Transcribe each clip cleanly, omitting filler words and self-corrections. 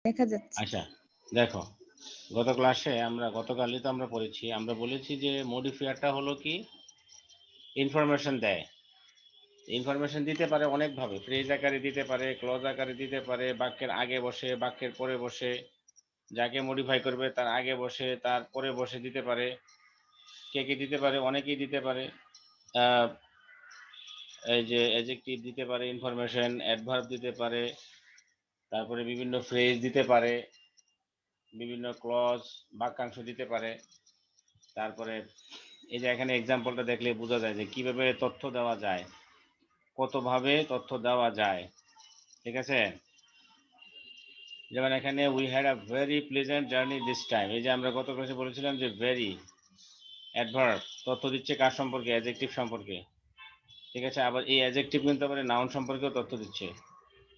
দেখা যাচ্ছে। আচ্ছা দেখো, গতকালই তো আমরা পড়েছি, আমরা বলেছি যে মডিফায়ারটা হলো কি, ইনফরমেশন দেয়। ইনফরমেশন দিতে পারে অনেকভাবে, ফ্রেজ আকারে দিতে পারে, ক্লজ আকারে দিতে পারে, বাক্যের আগে বসে, বাক্যের পরে বসে, যাকে মডিফাই করবে তার আগে বসে, তার পরে বসে দিতে পারে। কে কে দিতে পারে? অনেকেই দিতে পারে। এই যে অ্যাডজেক্টিভ দিতে পারে, ইনফরমেশন, অ্যাডভার্ব দিতে পারে, তারপরে বিভিন্ন ফ্রেজ দিতে পারে, বিভিন্ন ক্লজ বাক্যাংশ দিতে পারে। তারপরে এই যে এখানে এক্সাম্পলটা দেখলে বোঝা যায় যে কিভাবে তথ্য দেওয়া যায়, কতভাবে তথ্য দেওয়া যায়। ঠিক আছে, যেমন এখানে we had a very pleasant journey this time, এই যে আমরা গত ক্লাসে বলেছিলাম যে ভেরি অ্যাডভার্ব তথ্য দিচ্ছে কার সম্পর্কে? অ্যাডজেক্টিভ সম্পর্কে। ঠিক আছে, আবার এই অ্যাডজেক্টিভ কিন্তু আবার নাউন সম্পর্কেও তথ্য দিচ্ছে।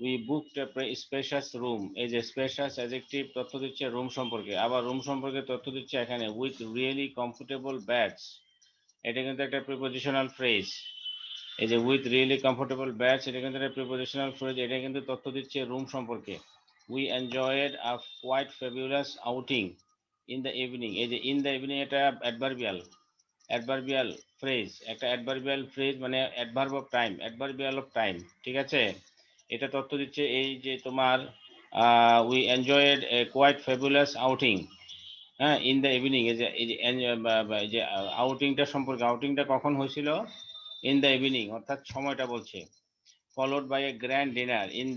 We booked A spacious room, এই যে স্পেশাস অ্যাডজেক্টিভ তথ্য দিচ্ছে রুম সম্পর্কে। আবার রুম সম্পর্কে তথ্য দিচ্ছে এখানে উইথ রিয়েলি কমফোর্টেবল ব্যাডস, এটা কিন্তু একটা প্রিপোজিশনাল ফ্রেজ। এই যে উইথ রিয়েলি কমফোর্টেবল ব্যাডস, এটা কিন্তু একটা প্রিপোজিশনাল ফ্রেজ, এটা কিন্তু তথ্য দিচ্ছে রুম সম্পর্কে। We enjoyed a quite fabulous outing in the evening, এই যে ইন দ্য ইভিনিং এটা অ্যাডভার্বিয়াল, অ্যাডভার্বিয়াল ফ্রেজ, একটা অ্যাডভার্বিয়াল ফ্রেজ মানে adverb of time, adverbial of time. ঠিক আছে, এটা তথ্য দিচ্ছে এই যে তোমার we enjoyed a quite fabulous outing, হ্যাঁ, ইন দ্য ইভিনিং। এই যে আউটিংটা সম্পর্কে, আউটিংটা কখন হয়েছিল? ইন দ্য ইভিনিং, অর্থাৎ সময়টা বলছে। Followed by a grand dinner in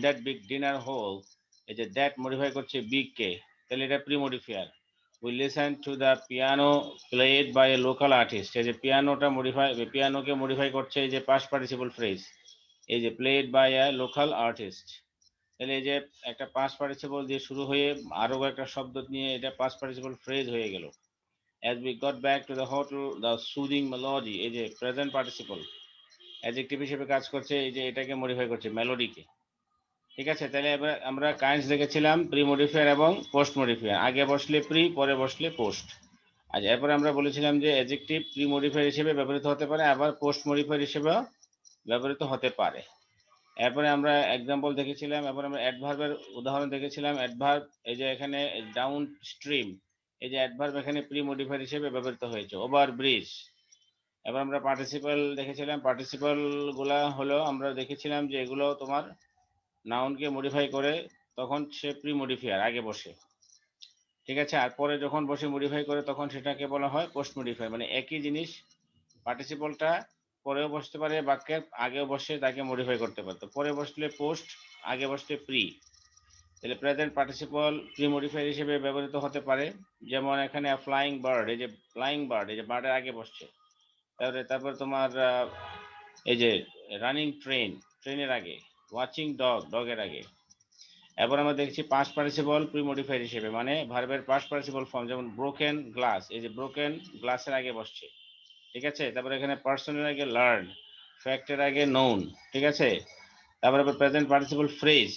that big dinner হল, এই যে দ্যাট মডিফাই করছে বিগ কে, তাহলে এটা pre modifier. We listen to the piano played by a local artist, এই যে পিয়ানোকে মডিফাই করছে এই যে পাস্ট পার্টিসিপল ফ্রেজ, এই যে played by a local artist. তাহলে এই যে একটা পাস্ট পার্টিসিপল দিয়ে শুরু হয়ে আরো একটা শব্দ নিয়ে এটা পাস্ট পার্টিসিপল ফ্রেজ হয়ে গেল। as we got back to the hotel the soothing melody, এই যে প্রেজেন্ট পার্টিসিপল অ্যাডজেক্টিভ হিসেবে কাজ করছে, এই যে এটাকে মডিফাই করছে মেলোডিকে। ঠিক আছে, তাহলে এবার আমরা কাইন্ডস দেখেছিলাম প্রি মডিফায়ার এবং পোস্ট মডিফায়ার, আগে বসলে প্রি, পরে বসলে পোস্ট। আচ্ছা, এরপরে আমরা বলেছিলাম যে অ্যাডজেক্টিভ প্রি মডিফায়ার হিসেবে ব্যবহৃত হতে পারে, আবার পোস্ট মডিফায়ার হিসেবেও ব্যবহৃত হতে পারে। এরপরে আমরা এক্সাম্পল দেখেছিলাম, এরপর আমরা অ্যাডভার্বের উদাহরণ দেখেছিলাম। অ্যাডভার্ব, এই যে এখানে ডাউন স্ট্রিম, এই যে অ্যাডভার্ব এখানে প্রি মডিফায়ার হিসেবে ব্যবহৃত হয়েছে। Over bridge. এবার আমরা পার্টিসিপাল দেখেছিলাম, পার্টিসিপাল গুলা হলো আমরা দেখেছিলাম যে এগুলো তোমার নাউনকে মডিফাই করে, তখন সে প্রি মডিফায়ার আগে বসে। ঠিক আছে, আর পরে যখন বসে মডিফাই করে তখন সেটাকে বলা হয় পোস্ট মডিফাই, মানে একই জিনিস, পার্টিসিপলটা পরেও বসতে পারে, বাক্যের আগেও বসে তাকে মডিফাই করতে পারে। তো পরে বসলে পোস্ট, আগে বসলে প্রি। তাহলে প্রেজেন্ট পার্টিসিপল প্রি মডিফায়ার হিসেবে ব্যবহৃত হতে পারে। যেমন এখানে ফ্লাইং বার্ড, এই যে ফ্লাইং বার্ড, এই যে বার্ডের আগে বসছে। তারপরে তোমার এই যে রানিং ট্রেন, ট্রেনের আগে। ওয়াচিং ডগ, ডগের আগে। এবার আমরা দেখছি পাস্ট পার্টিসিপল প্রি মডিফায়ার হিসেবে, মানে ভার্বের পাস্ট পার্টিসিপল ফর্ম, যেমন ব্রোকেন গ্লাস, এই যে ব্রোকেন গ্লাসের আগে বসছে। ঠিক আছে, তারপরে এখানে পার্সনের আগে লার্ন, ফ্যাক্টের আগে নোন। ঠিক আছে, তারপরে প্রেজেন্ট পার্টিসিপল ফ্রেজ।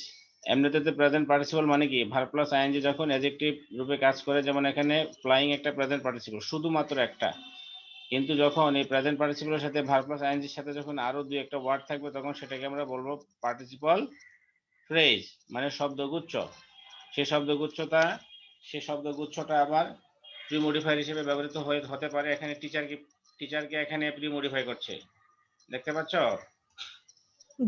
এমনিতে তো প্রেজেন্ট পার্টিসিপল মানে কি ভার্ব প্লাস আইএনজি যখন অ্যাডজেক্টিভ রূপে কাজ করে, যেমন এখানে ফ্লাইং একটা প্রেজেন্ট পার্টিসিপল, শুধুমাত্র একটা। কিন্তু যখন এই প্রেজেন্ট পার্টিসিপলের সাথে ভার্ব প্লাস আইএনজির সাথে যখন আরো দুই একটা ওয়ার্ড থাকবে, তখন সেটাকে আমরা বলবো পার্টিসিপল ফ্রেজ, মানে শব্দগুচ্ছ। সেই শব্দগুচ্ছটা সেই শব্দগুচ্ছটা আবার প্রি মডিফায়ার হিসেবে ব্যবহৃত হতে পারে। এখানে টিচারকে এখানে প্রি মডিফাই করছে, দেখতে পাচ্ছ?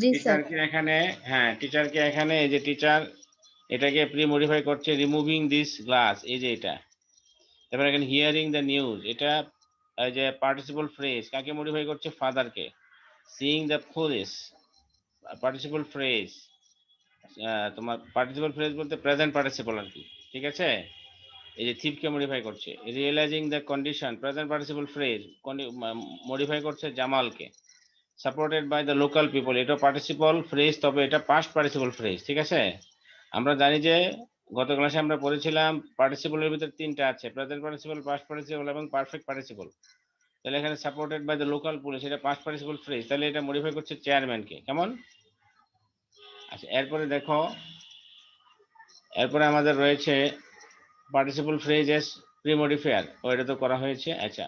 জি স্যার। টিচারকে এখানে, হ্যাঁ, টিচারকে এখানে এই যে টিচার, এটাকে প্রি মডিফাই করছে রিমুভিং দিস গ্লাস, এই যে এটা। তারপরে এখানে হিয়ারিং দ্য নিউজ, এটা এই যে পার্টিসিপল ফ্রেজ, কাকে মডিফাই করছে? ফাদারকে। Seeing the police, participle phrase, তোমার পার্টিসিপল ফ্রেজ বলতে প্রেজেন্ট পার্টিসিপল আর কি। ঠিক আছে, এই যে থিপকে মডিফাই করছে। Realizing the condition, present participle phrase, modify করছে জামালকে। Supported by the local people, এটা পার্টিসিপল ফ্রেজ, তবে এটা পাস্ট পার্টিসিপল ফ্রেজ। ঠিক আছে, আমরা জানি যে গত ক্লাসে আমরা পড়েছিলাম পার্টিসিপলের ভিতরে তিনটা আছে, প্রেজেন্ট পার্টিসিপল, পাস্ট পার্টিসিপল এবং পারফেক্ট পার্টিসিপল। তাহলে এখানে supported by the local police, এটা পাস্ট পার্টিসিপল ফ্রেজ, তাহলে এটা মডিফাই করছে চেয়ারম্যানকে। কেমন? আচ্ছা, এরপরে দেখো, এরপরে আমাদের রয়েছে participle phrase as pre modifier, ও এটা তো করা হয়েছে। আচ্ছা,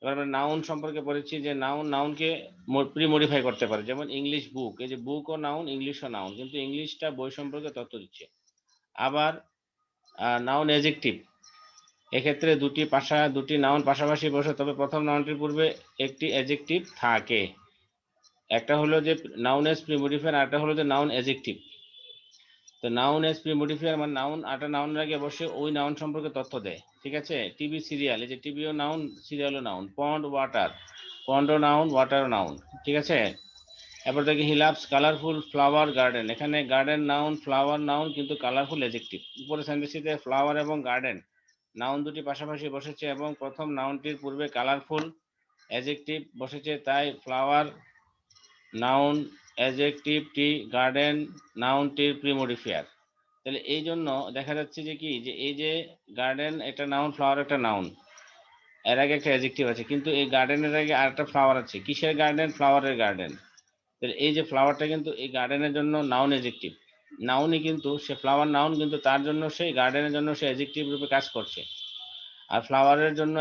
এবার আমরা নাউন সম্পর্কে পড়েছি যে নাউনকে প্রি মডিফাই করতে পারে, যেমন ইংলিশ বুক, এই যে বুক ও নাউন, ইংলিশও নাউন, কিন্তু ইংলিশটা বই সম্পর্কে তথ্য দিচ্ছে। আবার নাউন অ্যাডজেক্টিভ, এক্ষেত্রে দুটি নাউন পাশাপাশি বসে, তবে প্রথম নাউনটির পূর্বে একটি অ্যাডজেক্টিভ থাকে। একটা হলো যে নাউন এস প্রি মডিফায়ার, আর একটা হলো যে নাউন অ্যাডজেক্টিভ। তো নাউন এস প্রি মডিফায়ার মানে নাউন আটা নাউনের আগে বসে ওই নাউন সম্পর্কে তথ্য দেয়, ঠিক আছে। টিভি সিরিয়াল, এই যে টিভিও নাউন, সিরিয়ালও নাউন। পন্ড ওয়াটার, পন্ডও নাউন, ওয়াটারও নাউন, ঠিক আছে। এরপর দেখি he loves colourful flower garden, এখানে গার্ডেন নাউন, ফ্লাওয়ার নাউন, কিন্তু কালারফুল অ্যাডজেক্টিভ। উপরে সেন্টেন্সটিতে ফ্লাওয়ার এবং গার্ডেন নাউন দুটি পাশাপাশি বসেছে এবং প্রথম নাউনটির পূর্বে কালারফুল অ্যাডজেক্টিভ বসেছে, তাই ফ্লাওয়ার নাউন অ্যাডজেক্টিভটি গার্ডেন নাউনটির প্রি মডিফায়ার। তাহলে এই জন্য দেখা যাচ্ছে যে কি, যে এই যে গার্ডেন একটা নাউন, ফ্লাওয়ার একটা নাউন, এর আগে একটা অ্যাডজেক্টিভ আছে, কিন্তু এই গার্ডেনের আগে আরেকটা ফ্লাওয়ার আছে। কিসের গার্ডেন? ফ্লাওয়ারের গার্ডেন। তাহলে এই যে ফ্লাওয়ারটা কিন্তু এই গার্ডেনের জন্য নাউন অ্যাডজেক্টিভ, নাউনই কিন্তু সে ফ্লাওয়ার নাউন, কিন্তু তার জন্য সেই গার্ডেনের জন্য সে অ্যাডজেক্টিভ রূপে কাজ করছে। আর ফ্লাওয়ারের জন্য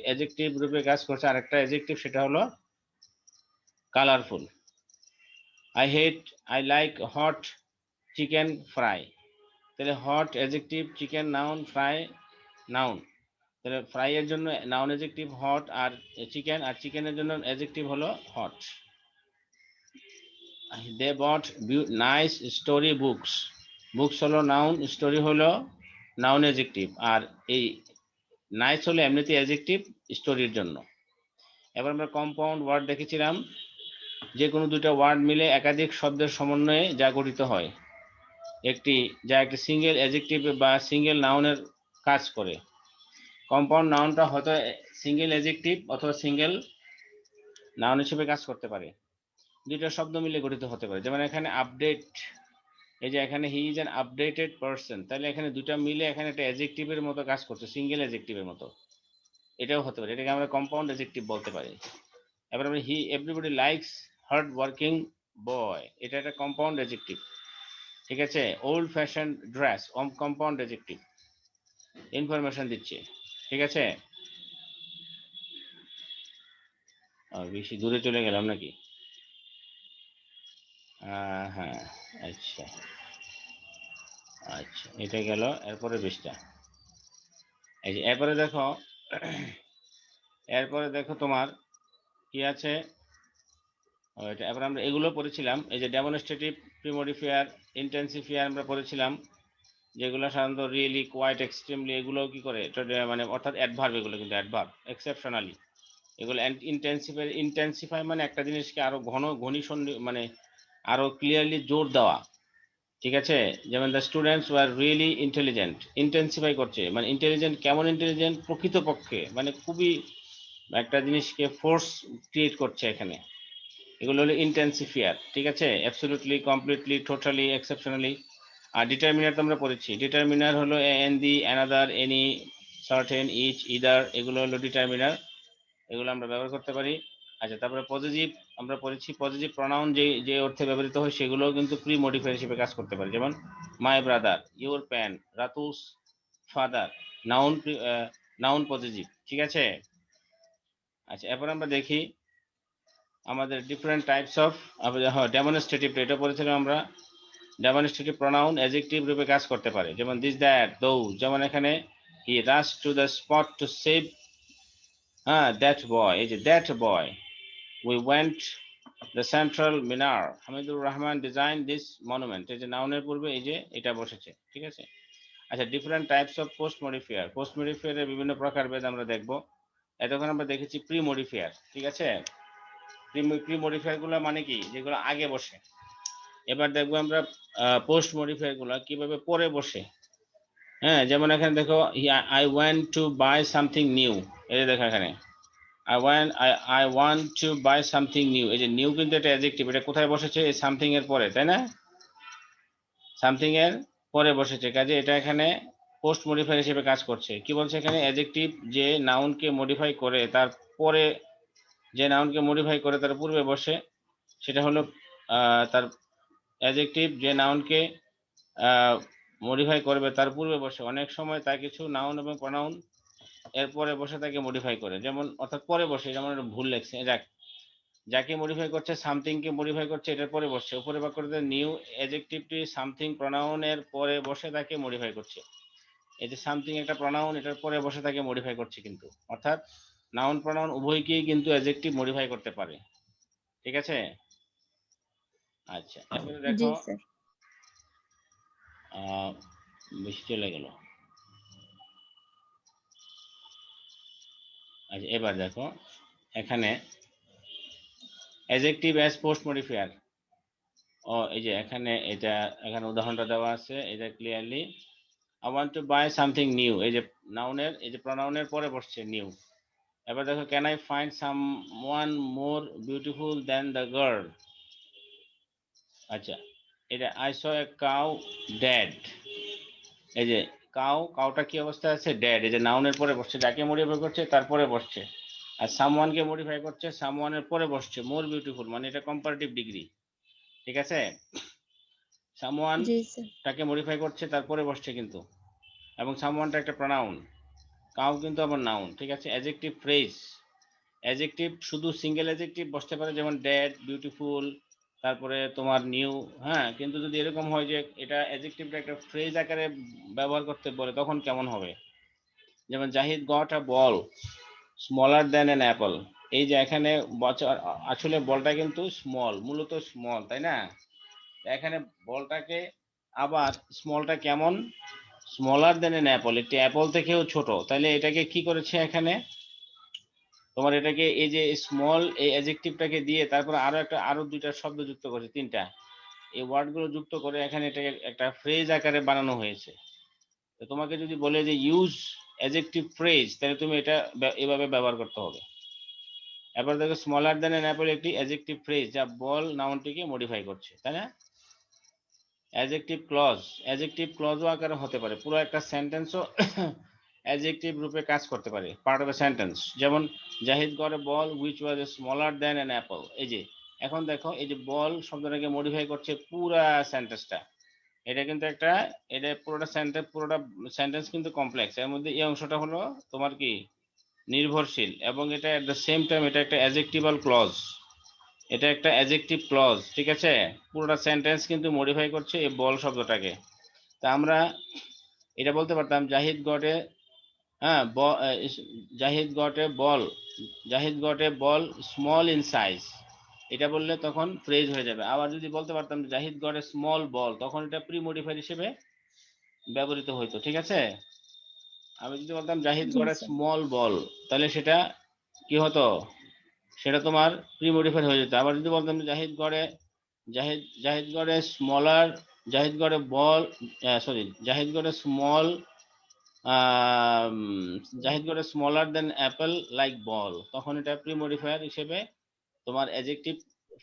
অ্যাডজেক্টিভ রূপে কাজ করছে আরেকটা অ্যাডজেক্টিভ, সেটা হলো colourful. I like hot chicken fry, তাহলে hot adjective, chicken noun, fry noun. তাহলে ফ্রাই এর জন্য নাউন অ্যাডজেক্টিভ হট, আর চিকেন, আর চিকেনের জন্য অ্যাডজেক্টিভ হলো hot. They bought nice story books, books হলো নাউন, স্টোরি হলো নাউন অ্যাডজেক্টিভ, আর এই নাইস হলো এমনিতে অ্যাডজেক্টিভ স্টোরির জন্য। এবার আমরা কম্পাউন্ড ওয়ার্ড দেখেছিলাম, যে কোনো দুটো ওয়ার্ড মিলে একাধিক শব্দের সমন্বয়ে যা গঠিত হয়, যা একটি সিঙ্গেল অ্যাডজেক্টিভ বা সিঙ্গেল নাউনের কাজ করে। কম্পাউন্ড নাউনটা হয়তো সিঙ্গেল অ্যাডজেক্টিভ অথবা সিঙ্গেল নাউন হিসেবে কাজ করতে পারে, দুটো শব্দ মিলে গঠিত হতে পারে। যেমন এখানে আপডেট, এই যে এখানে he is an updated person, তাহলে এখানে দুটো মিলে এখানে একটা অ্যাডজেক্টিভের মতো কাজ করছে, সিঙ্গেল অ্যাডজেক্টিভের মতো, এটাও হতে পারে, এটাকে আমরা কম্পাউন্ড অ্যাডজেক্টিভ বলতে পারি। এবার আমরা এভরিবডি লাইকস হার্ড ওয়ার্কিং বয়, এটা একটা কম্পাউন্ড অ্যাডজেক্টিভ, ঠিক আছে। Old fashion dress, compound adjective, information দিচ্ছে, ঠিক আছে। বেশি দূরে চলে গেলাম নাকি? হ্যাঁ, আচ্ছা আচ্ছা, এটা গেল। এরপরে বেশটা, এই যে এরপরে দেখো তোমার কি আছে। এবার আমরা এগুলো পড়েছিলাম, এই যে ডেমনস্ট্রেটিভ, প্রিমডিফায়ার, ইন্টেন্সিফায়ার আমরা পড়েছিলাম, যেগুলো সাধারণত রিয়েলি, কোয়াইট, এক্সট্রিমলি, এগুলো কি করে, মানে অর্থাৎ অ্যাডভার্ব, এগুলো কিন্তু অ্যাডভার্ব, এক্সেপশনালি, এগুলো ইন্টেন্সিফাই মানে একটা জিনিসকে আরো মানে আরো ক্লিয়ারলি জোর দেওয়া, ঠিক আছে। যেমন the students were really intelligent, intensify করছে, মানে ইন্টেলিজেন্ট, কেমন ইন্টেলিজেন্ট, প্রকৃতপক্ষে, মানে খুবই একটা জিনিসকে ফোর্স ক্রিয়েট করছে এখানে, এগুলো হলো ইন্টেন্সিফায়ার, ঠিক আছে। Absolutely, completely, totally, exceptionally. আর ডিটারমিনার তো আমরা পড়েছি, ডিটারমিনার হলো an, the, another, any, certain, each, either, এগুলো হলো ডিটারমিনার, এগুলো আমরা ব্যবহার করতে পারি। আচ্ছা, তারপরে পজিটিভ আমরা পড়েছি, পজিটিভ প্রনাউন যে যে অর্থে ব্যবহৃত হয় সেগুলো কিন্তু প্রি মডিফায়ার হিসেবে কাজ করতে পারে, যেমন my brother, your pan, Ratu's father, noun, noun positive, ঠিক আছে। আচ্ছা, এরপর আমরা দেখি আমাদের ডিফারেন্ট টাইপস অফ, ডেমনস্ট্রেটিভ, এটা পড়েছিলাম আমরা। ডেমনস্ট্রেটিভ প্রনাউন অ্যাডজেক্টিভ রূপে কাজ করতে পারে, যেমন দিস, দ্যাট, দোজ, যেমন এখানে he rush to the spot to save, that boy, এই যে that boy, we went the central Minar, Hamidur Rahman design this monument, এই যে নাউনের পূর্বে এই যে এটা বসেছে, ঠিক আছে। আচ্ছা, different types of post modifier, post মডিফায়ারের বিভিন্ন প্রকারভেদ আমরা দেখবো। এতক্ষণ আমরা দেখেছি প্রি মডিফায়ার, ঠিক আছে। প্রি মডিফায়ার গুলো মানে কি, যেগুলো আগে বসে। এবার দেখবো আমরা পোস্ট মডিফায়ার গুলো কিভাবে পরে বসে। হ্যাঁ, যেমন এখানে দেখো, I want to buy something new, এই যে দেখো এখানে I want to buy something new, এই যে নিউ কিন্তু একটা অ্যাডজেক্টিভ, এটা কোথায় বসেছে, এই সামথিং এর পরে, তাই না, সামথিং এর পরে বসেছে, কাজে এটা এখানে পোস্ট মডিফায়ার হিসেবে কাজ করছে। কি বলছে এখানে, অ্যাডজেক্টিভ যে নাউনকে মডিফাই করে তার পরে, যে নাউনকে মডিফাই করে তার পূর্বে বসে, সেটা হলো তার অ্যাডজেক্টিভ যে নাউনকে মডিফাই করবে তার পূর্বে বসে। অনেক সময় তা কিছু নাউন এবং প্রনাউন এরপরে বসে তাকে মডিফাই করে, যেমন অর্থাৎ পরে বসে, যেমন একটা ভুল লেখছে, যাক যাকে মডিফাই করছে সামথিং কে মডিফাই করছে এটার পরে বসছে, উপরে বাক্যটাতে নিউ অ্যাডজেক্টিভটি সামথিং প্রনাউনের পরে বসে তাকে মডিফাই করছে। এই যে সামথিং একটা প্রনাউন, এটার পরে বসে তাকে মডিফাই করছে, কিন্তু অর্থাৎ নাউন প্রনাউন উভয়কেই কিন্তু অ্যাডজেক্টিভ মডিফাই করতে পারে। ঠিক আছে, আচ্ছা এরপরে জি দেখো স্যার। বেশি চলে গেল। আচ্ছা এবার দেখো এখানে অ্যাডজেক্টিভ অ্যাজ পোস্ট মডিফায়ার। ও এই যে এখানে এটা, এখানে উদাহরণটা দেওয়া আছে, এটা clearly I want to buy something new, এই যে নাউনের, এই যে প্রনাউনের পরে বসছে নিউ। এবার দেখো can I find someone more beautiful than the girl। আচ্ছা এটা I saw a cow dead, এই যে কাউটা কি অবস্থায় আছে, ডেড, এই যে নাউনের পরে বসছে, যাকে মডিফাই করছে তারপরে বসছে, আর সামওয়ান কে মডিফাই করছে সামওয়ানের পরে বসছে, মোর বিউটিফুল মানে এটা কম্পারেটিভ ডিগ্রি। ঠিক আছে, সামওয়ান জি স্যার। টাকে মডিফাই করছে তারপরে বসছে কিন্তু, এবং সামওয়ানটা একটা প্রনাউন, কাউ কিন্তু আবার নাউন। ঠিক আছে, অ্যাডজেক্টিভ ফ্রেজ, অ্যাডজেক্টিভ শুধু সিঙ্গেল অ্যাডজেক্টিভ বসতে পারে, যেমন ডেড, বিউটিফুল, তারপরে তোমার নিউ, হ্যাঁ, কিন্তু যদি এরকম হয় যে এটা অ্যাডজেক্টিভটা একটা ফ্রেজ আকারে ব্যবহার করতে বলে তখন কেমন হবে, যেমন Zahid got a ball smaller than an apple. এই যে এখানে আসলে বলটা কিন্তু স্মল, মূলত স্মল, তাই না? এখানে বলটাকে আবার স্মলটা কেমন, স্মলার দেন এন অ্যাপল, একটি অ্যাপল থেকেও ছোট, তাহলে এটাকে কি করেছে এখানে তোমার, এটাকে এই যে স্মল এই অ্যাডজেক্টিভটাকে দিয়ে তারপর আরো দুইটা শব্দ যুক্ত করেছে, তিনটা, এই ওয়ার্ডগুলো যুক্ত করে এখানে এটাকে একটা ফ্রেজ আকারে বানানো হয়েছে। তো তোমাকে যদি বলে যে ইউজ অ্যাডজেক্টিভ ফ্রেজ, তাহলে তুমি এটা এভাবে ব্যবহার করতে হবে। এবার দেখো স্মলার দেন এন অ্যাপল একটি অ্যাডজেক্টিভ ফ্রেজ যা বল নাউনটিকে মডিফাই করছে, তাই না? অ্যাডজেক্টিভ ক্লজও আকারে হতে পারে, পুরো একটা সেন্টেন্সও অ্যাডজেক্টিভ রূপে কাজ করতে পারে, পার্ট অফ এ সেন্টেন্স। যেমন Zahid got a ball which was smaller than an apple. এই যে এখন দেখো এই যে বল শব্দটাকে মডিফাই করছে পুরা সেন্টেন্সটা, এটা কিন্তু একটা, এটা পুরোটা সেন্টেন্স কিন্তু কমপ্লেক্স, এর মধ্যে এই অংশটা হলো তোমার কি নির্ভরশীল, এবং এটা এট দ্য সেম টাইম এটা একটা অ্যাডজেক্টিভাল ক্লজ, এটা একটা অ্যাডজেক্টিভ ক্লজ। ঠিক আছে, পুরোটা সেন্টেন্স কিন্তু মডিফাই করছে এই বল শব্দটাকে। তা আমরা এটা বলতে পারতাম জাহিদ গট এ, হ্যাঁ, Zahid got a ball small in size, এটা বললে তখন ফ্রেজ হয়ে যাবে। আবার যদি বলতে পারতাম জাহিদ গট এ স্মল বল, তখন এটা প্রি মডিফাইড হিসেবে ব্যবহৃত হইতো। ঠিক আছে, আমি যদি বলতাম জাহিদ জি গট এ স্যার। স্মল বল, তাহলে সেটা কি হতো, সেটা তোমার প্রি মডিফাইড হয়ে যেত। আবার যদি বলতাম জাহিদ গড়ে স্মলার, জাহিদ গড়ে বল, সরি, জাহিদ গড়ে স্মল, জাহিদ গড়ে স্মলার দেন অ্যাপল লাইক বল, তখন এটা প্রি মডিফায়ার হিসেবে তোমার অ্যাডজেক্টিভ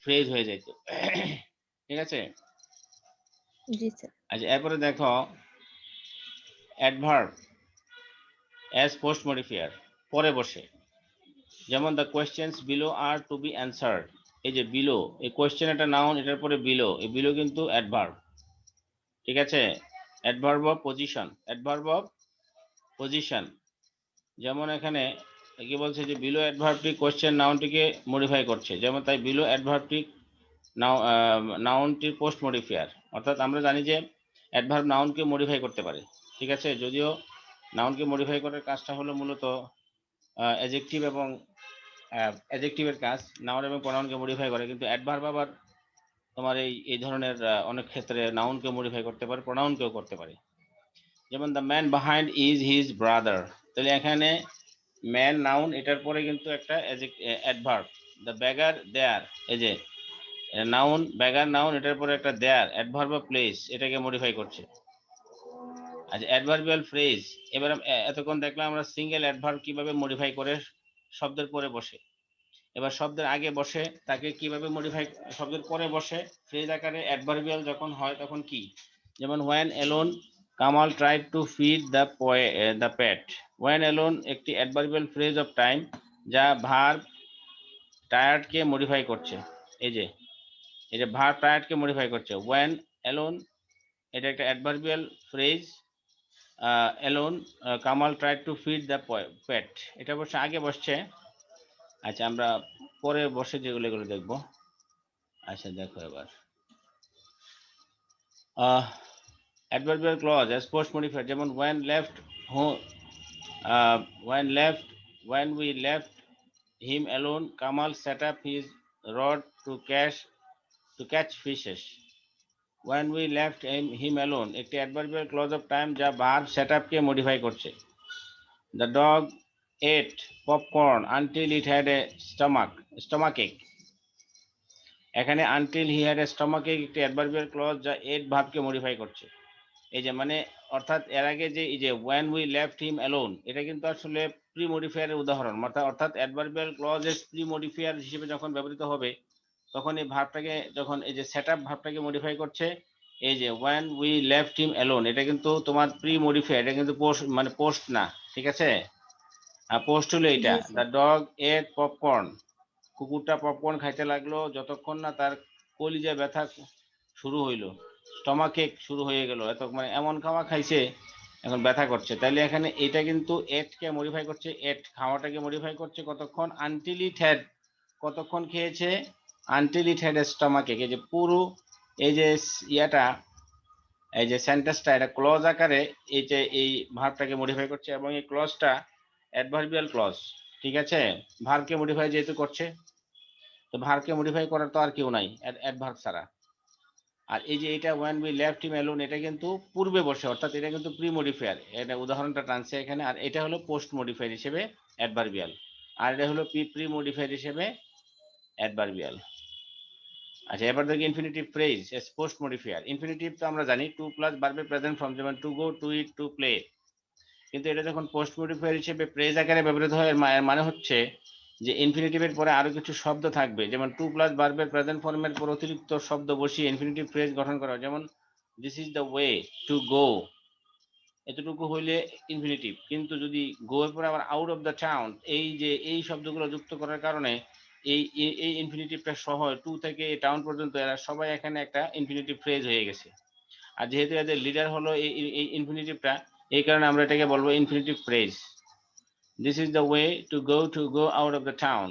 ফ্রেজ হয়ে যেত। ঠিক আছে, জি স্যার। আচ্ছা এরপরে দেখো অ্যাডভার্ব অ্যাজ পোস্ট মডিফায়ার, পরে বসে, যেমন the questions below are to be answered. এই যে বিলো, এই কোয়েশ্চেন একটা নাউন, এটার পরে বিলো, এই বিলো কিন্তু অ্যাডভার্ব। ঠিক আছে, adverb of position, adverb of position, যেমন এখানে কি বলছে যে বিলো অ্যাডভার্বটি কোয়েশ্চেন নাউনটিকে মডিফাই করছে, যেমন তাই বিলো অ্যাডভার্বটি নাউনটির পোস্ট মডিফায়ার। অর্থাৎ আমরা জানি যে অ্যাডভার্ব নাউনকে মডিফাই করতে পারে। ঠিক আছে, যদিও নাউনকে মডিফাই করার কাজটা হলো মূলত অ্যাডজেক্টিভ এবং অ্যাডজেক্টিভের কাজ, নাউন এবং প্রনাউনকে মডিফাই করে, কিন্তু অ্যাডভার্ব আবার তোমার এই ধরনের অনেক ক্ষেত্রে নাউনকে মডিফাই করতে পারে, প্রনাউনকেও করতে পারে। যেমন the man behind is his brother, তাহলে এখানে ম্যান নাউন, এটার পরে কিন্তু একটা অ্যাডভার্ব, দ্য ব্যাগার দেয়ার, এই যে নাউন, ব্যাগার নাউন, এটার পরে একটা দেয়ার অ্যাডভার্ব অফ প্লেস, এটাকে মডিফাই করছে। আচ্ছা অ্যাডভার্বিয়াল ফ্রেজ, এবার এতক্ষণ দেখলাম আমরা সিঙ্গেল অ্যাডভার্ব কিভাবে মডিফাই করে শব্দের পরে বসে, এবার শব্দের আগে বসে তাকে কিভাবে মডিফাই, শব্দের পরে বসে ফ্রেজ আকারে অ্যাডভার্বিয়াল যখন হয় তখন কি, যেমন when alone Kamal tried to feed the pet। when alone একটি অ্যাডভার্বিয়াল ফ্রেজ অফ টাইম যা ভার্ব টায়ার্ড কে মডিফাই করছে। এই যে ভার্ব টায়ার্ড কে মডিফাই করছে when alone, এটা একটা adverbial phrase alone, Kamal tried to feed the pet. এটা অবশ্য আগে বসছে। আচ্ছা আমরা পরে বসে যেগুলো এগুলো দেখবো। আচ্ছা দেখো এবার adverbial clause as post modifier যেমন when left home, when we left him alone, Kamal set up his rod to catch fishes. When we left him alone একটি adverbial clause of time যা verb setup কে modify করছে। The dog ate popcorn until it had a stomachache. এখানে until he had a stomachache একটি adverbial clause যা ate ভার্বকে modify করছে। এই যে মানে অর্থাৎ এর আগে যে এই যে when we left him alone এটা কিন্তু আসলে প্রি মডিফায়ার এর উদাহরণ, অর্থাৎ adverbial clauses প্রি মডিফায়ার হিসেবে যখন ব্যবহৃত হবে তখন এই ভার্বটাকে যখন এই যে সেটআপ ভার্বটাকে মডিফাই করছে। এই যে when we left him alone এটা কিন্তু তোমার প্রি মডিফায়ার, এটা কিন্তু পোস্ট মানে পোস্ট না, ঠিক আছে? আর পোস্ট হলো এটা জি দ্য স্যার। ডগ এট পপকর্ন, কুকুরটা পপকর্ন খাইতে লাগলো যতক্ষণ না তার কলিজায় ব্যথা শুরু হইলো, স্টমাকেক শুরু হয়ে গেল, এত মানে এমন খাওয়া খাইছে এখন ব্যথা করছে। তাইলে এখানে এটা কিন্তু এট কে মডিফাই করছে, এট খাওয়াটাকে মডিফাই করছে কতক্ষণ, আনটিল ইট হ্যাড, কতক্ষণ খেয়েছে, আনটিল ইট হ্যাড এ স্টমাকেক। এই যে পুরো এই যে ইয়াটা এই যে সেন্টেন্সটা এটা ক্লজ আকারে এই যে এই ভার্বটাকে মডিফাই করছে এবং এই ক্লজটা অ্যাডভার্বিয়াল ক্লজ, ঠিক আছে? ভার্বকে মডিফাই যেহেতু করছে, তো ভার্বকে মডিফাই করার তো আর কেউ নাই অ্যাডভার্ব ছাড়া। আর এই যে এটা when we left him alone এটা কিন্তু পূর্বে বসে, অর্থাৎ এটা কিন্তু প্রি মডিফায়ার, এটা উদাহরণটা টানছে এখানে। আর এটা হলো পোস্ট মডিফায়ার হিসেবে অ্যাডভার্বিয়াল, আর এটা হলো প্রি মডিফায়ার হিসেবে অ্যাডভার্বিয়াল। আচ্ছা এবার দেখি infinitive phrase as post modifier. Infinitive তো আমরা জানি টু প্লাস ভার্বের প্রেজেন্ট ফর্ম, যেমন to go, to eat, to play. কিন্তু এটা যখন পোস্ট মডিফায়ার হিসেবে ফ্রেজ আকারে ব্যবহৃত হয় এর মানে হচ্ছে যে ইনফিনিটিভের পরে আরো কিছু শব্দ থাকবে, যেমন টু প্লাস ভার্বের প্রেজেন্ট ফর্মের পর অতিরিক্ত শব্দ বসিয়ে ইনফিনিটিভ ফ্রেজ গঠন করা, যেমন this is the way to go, এতটুকু হইলে ইনফিনিটিভ। কিন্তু যদি গো এর পরে আবার আউট অফ দ্য টাউন, এই যে এই শব্দগুলো যুক্ত করার কারণে এই এই ইনফিনিটিভটা সহ টু থেকে টাউন পর্যন্ত এরা সবাই এখানে একটা ইনফিনিটিভ ফ্রেজ হয়ে গেছে। আর যেহেতু এদের লিডার হলো এই ইনফিনিটিভটা, এই কারণে আমরা এটাকে বলবো infinitive phrase. This is the way to go out of the town,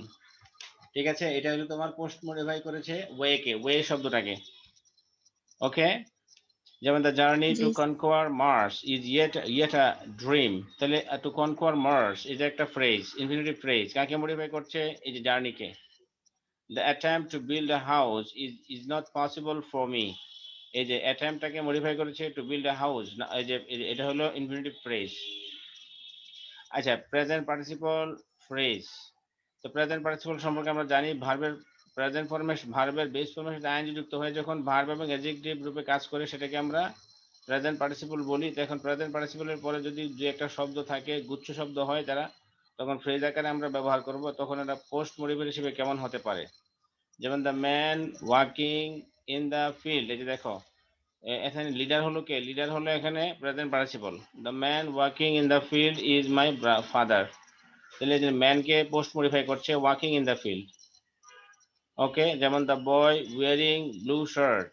ঠিক আছে? এটা হলো তোমার পোস্ট মডিফাই করেছে ওয়েকে, ওয়ে শব্দটাকে। ওকে, যেমন দ্য জার্নি জি টু স্যার। Conquer Mars is yet a dream. তাহলে টু কনকোয়ার মার্স এটা একটা ফ্রেজ, ইনফিনিটিভ ফ্রেজ। কাকে মডিফাই করছে? এই যে জার্নিকে। The attempt to build a house is not possible for me, এই যে অ্যাটেম্পটাকে মডিফাই করেছে টু বিল্ড আ হাউস, এই যে এটা হলো ইনফিনিটিভ ফ্রেজ। আচ্ছা প্রেজেন্ট পার্টিসিপল ফ্রেজ। তো প্রেজেন্ট পার্টিসিপল সম্পর্কে আমরা জানি ভার্বের প্রেজেন্ট ফর্মে ভার্বের বেস ফর্মে সাথে আইএনজি যুক্ত হয়ে যখন ভার্ব এবং অ্যাডজেক্টিভ রূপে কাজ করে সেটাকে আমরা প্রেজেন্ট পার্টিসিপল বলি। তো এখন প্রেজেন্ট পার্টিসিপলের পরে যদি যে একটা শব্দ থাকে, গুচ্ছ শব্দ হয় যারা, তখন ফ্রেজ আকারে আমরা ব্যবহার করব। তখন এটা পোস্ট মডিফাই হিসেবে কেমন হতে পারে? যেমন the man walking in the field, এই যে দেখো এখানে লিডার হলো কে? লিডার হলো এখানে present participle. The man walking in the field is my father, তাহলে যে ম্যানকে পোস্ট মডিফাই করছে walking in the field. Okay, যেমন the boy wearing blue shirt,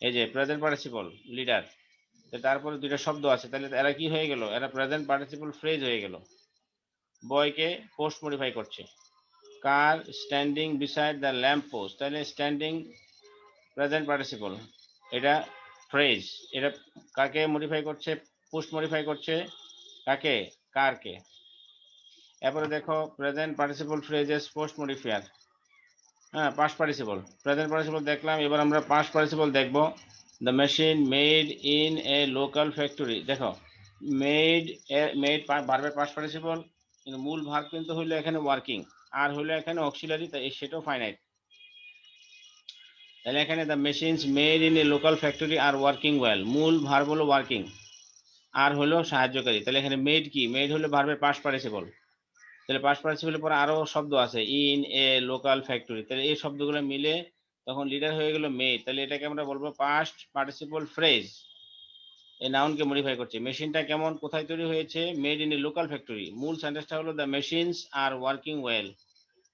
এই যে প্রেজেন্ট পার্টিসিপল লিডার, তারপরে দুইটা শব্দ আছে, তাহলে এরা কি হয়ে গেল? এরা প্রেজেন্ট পার্টিসিপল ফ্রেজ হয়ে গেল। বয়কে পোস্ট মডিফাই করছে। Car standing beside the lamp post, তাহলে স্ট্যান্ডিং প্রেজেন্ট পার্টিসিপল, এটা ফ্রেজ। এটা কাকে মডিফাই করছে? পোস্ট মডিফাই করছে কাকে? কারকে। এরপরে দেখো present participle phrases post modifier. হ্যাঁ, পাস্ট পার্টিসিপল, প্রেজেন্ট পার্টিসিপল দেখলাম, এবার আমরা পাস্ট পার্টিসিপল দেখব। The machine made in a local factory, দেখো মেড, মেড ভার্বের পাস্ট পার্টিসিপল, কিন্তু মূল ভার্ব কিন্তু হইলো এখানে ওয়ার্কিং, আর হইলো এখানে অক্সিলারি, তাই সেটাও ফাইনাইট। তাহলে এখানে the machines made in a local factory are working well, মূল ভার্ব হলো ওয়ার্কিং, আর হলো সাহায্যকারী। তাহলে এখানে মেড কি? মেড হলো ভার্বের পাস্ট পার্টিসিপল। তাহলে পাস্ট পার্টিসিপলের পরে আরো শব্দ আছে ইন এ লোকাল ফ্যাক্টরি, তাহলে এই শব্দগুলো মিলে তখন লিডার হয়ে গেল মেড। তাহলে এটাকে আমরা বলবো পাস্ট পার্টিসিপল ফ্রেজ। এই নাউনকে মডিফাই করছে। মেশিনটা কেমন, কোথায় তৈরি হয়েছে? Made in a local factory. মূল সেন্টেন্সটা হলো the machines are working well,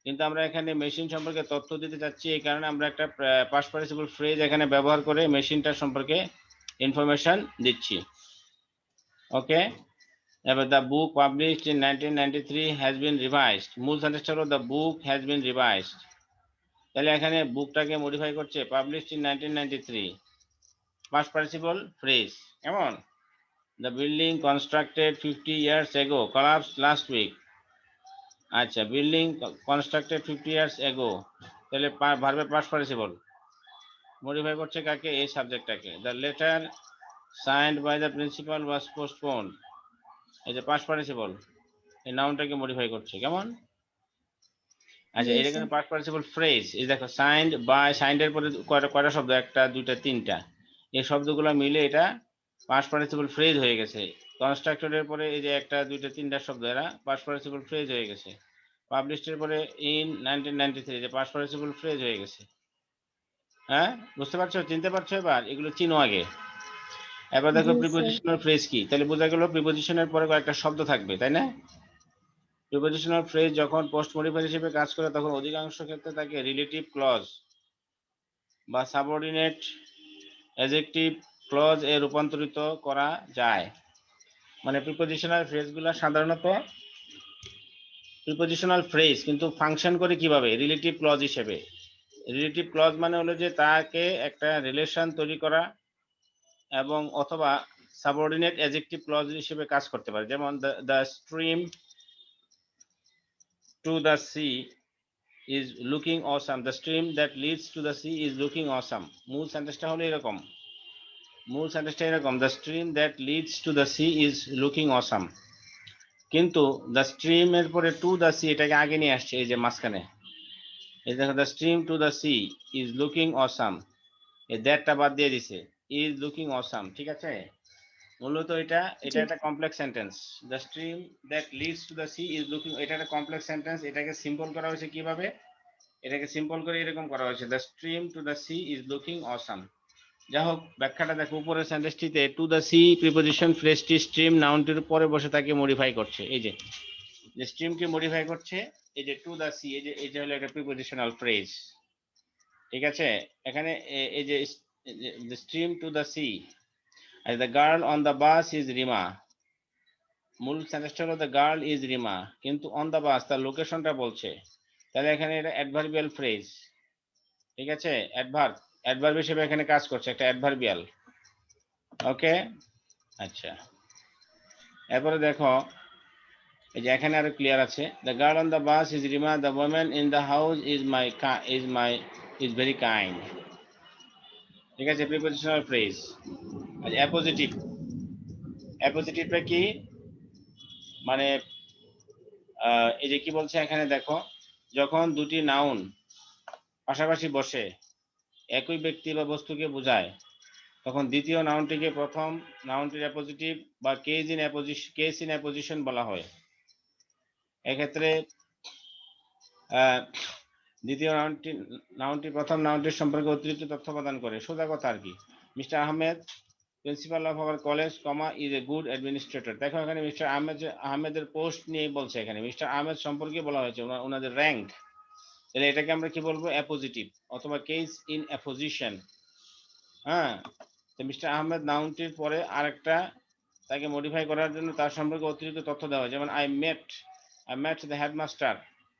কিন্তু আমরা এখানে মেশিন সম্পর্কে তথ্য দিতে চাচ্ছি, এই কারণে আমরা একটা পাস্ট পার্টিসিপল ফ্রেজ এখানে ব্যবহার করে মেশিনটার সম্পর্কে ইনফরমেশন দিচ্ছি। ওকে, এবার the book published in 1993 has been revised, মূল সেন্টেন্সটা হলো the book has been revised. তাহলে এখানে বুকটাকে মডিফাই করছে published in 1993, past participle phrase. কেমন? The building constructed 50 years ago collapsed last week। আচ্ছা, বিল্ডিং কনস্ট্রাক্টেড 50 years ago, তাহলে ভার্বের পাস্ট পার্টিসিপল মডিফাই করছে কাকে? এই সাবজেক্টটাকে। The letter signed by the principal was postponed, এই যে পাস্ট পার্টিসিপল এই নাউনটাকে মডিফাই করছে। কেমন? আচ্ছা, জি এটা স্যার। কিন্তু পাস্ট পার্টিসিপল ফ্রেজ। এই দেখো সাইন্ড বাই, সাইন্ডের পরে কয়টা শব্দ? একটা, দুইটা, তিনটা। এই শব্দগুলো মিলে এটা পাস্ট পার্টিসিপল ফ্রেজ হয়ে গেছে। কনস্ট্রাক্টেডের পরে এই যে একটা, দুইটা, তিনটা শব্দ, এরা পাস্ট পার্টিসিপল ফ্রেজ হয়ে গেছে। পাবলিশডের পরে ইন 1993, যে পাস্ট পার্টিসিপল ফ্রেজ হয়ে গেছে। হ্যাঁ, বুঝতে পারছো? চিনতে পারছো? এবার এগুলো চিনো আগে। এবার দেখো জি স্যার। প্রিপোজিশনাল ফ্রেজ কি। তাহলে বোঝা গেল প্রিপোজিশনের পরে কয়েকটা শব্দ থাকবে, তাই না? প্রিপোজিশনাল ফ্রেজ যখন পোস্ট মডিফায়ার হিসেবে কাজ করে তখন অধিকাংশ ক্ষেত্রে তাকে রিলেটিভ ক্লজ বা সাবঅর্ডিনেট অ্যাডজেক্টিভ ক্লজ এ রূপান্তরিত করা যায়। মানে প্রিপোজিশনাল ফ্রেজগুলো সাধারণত প্রিপোজিশনাল ফ্রেজ কিন্তু ফাংশন করে কিভাবে? রিলেটিভ ক্লজ হিসেবে। রিলেটিভ ক্লজ মানে হলো যে তাকে একটা রিলেশন তৈরি করা এবং অথবা সাবঅর্ডিনেট অ্যাডজেক্টিভ ক্লজ হিসেবে কাজ করতে পারে। যেমন the stream to the C is looking awesome, the stream that leads to the sea is looking awesome। মূল সেন্টেন্সটা হলো এরকম, the stream that leads to the sea is looking awesome। কিন্তু the stream এর পরে to the sea এটাকে আগে নিয়ে আসছে, এই যে মাঝখানে। এই দেখো the stream to the sea is looking awesome, এই দ্যাটটা বাদ দিয়ে দিছে, is looking awesome। ঠিক আছে? মূলত এটা জি একটা complex sentence. the stream that leads to the sea is looking, এটা একটা কমপ্লেক্স সেন্টেন্স। এটাকে সিম্পল করা হয়েছে কিভাবে? এটাকে সিম্পল করে এরকম করা হয়েছে, the stream to the sea is looking awesome. যাই হোক, ব্যাখ্যাটা দেখো উপরের সেন্টেন্সটিতে টু দ্য সি প্রিপোজিশন ফ্রেজটি স্ট্রিম নাউনটির পরে বসে তাকে মডিফাই করছে। এই যে স্ট্রিমকে মডিফাই করছে, এই যে টু দ্য সি, এই যে হলো একটা প্রিপোজিশনাল ফ্রেজ। ঠিক আছে? এখানে এই যে the stream to the C, are the girl on the bus is Rima. মূল সেন্টেন্সটা হলো দ্য গার্ল ইজ রিমা, কিন্তু অন দ্য বাস তার লোকেশনটা বলছে। তাহলে এখানে এটা অ্যাডভার্বিয়াল ফ্রেজ। ঠিক আছে? অ্যাডভার্ব হিসেবে এখানে কাজ করছে, একটা অ্যাডভার্বিয়াল। ওকে, আচ্ছা। এরপরে দেখো এই যে এখানে আরো ক্লিয়ার আছে, the girl on the bus is Rima, the women in the house is very kind. ঠিক আছে? Prepositional phrase. আচ্ছা, অ্যাপোজিটিভটা কি? মানে এই যে কি বলছে এখানে দেখো, যখন দুটি নাউন পাশাপাশি বসে একই ব্যক্তি বা বস্তুকে বোঝায় তখন দ্বিতীয় নাউনটিকে প্রথম নাউনটির অ্যাপোজিটিভ বা কেস ইন অ্যাপোজিশন বলা হয়। এক্ষেত্রে দ্বিতীয় নাউনটি প্রথম নাউনটির সম্পর্কে অতিরিক্ত তথ্য প্রদান করে। সোজা কথা আর কি। Mister Ahmed principal of our college comma is a good administrator. দেখো এখানে মিস্টার আহমেদের পোস্ট নিয়ে বলছে, এখানে মিস্টার আহমেদ সম্পর্কে বলা হয়েছে ওনাদের র্যাঙ্ক। তাহলে এটাকে আমরা কি বলবো? অ্যাপোজিটিভ অথবা কেস ইন অ্যাপোজিশন। হ্যাঁ, তো মিস্টার আহমেদ নাউনটির পরে আরেকটা তাকে মডিফাই করার জন্য তার সম্পর্কে অতিরিক্ত তথ্য দেওয়া হয়। যেমন I met the headmaster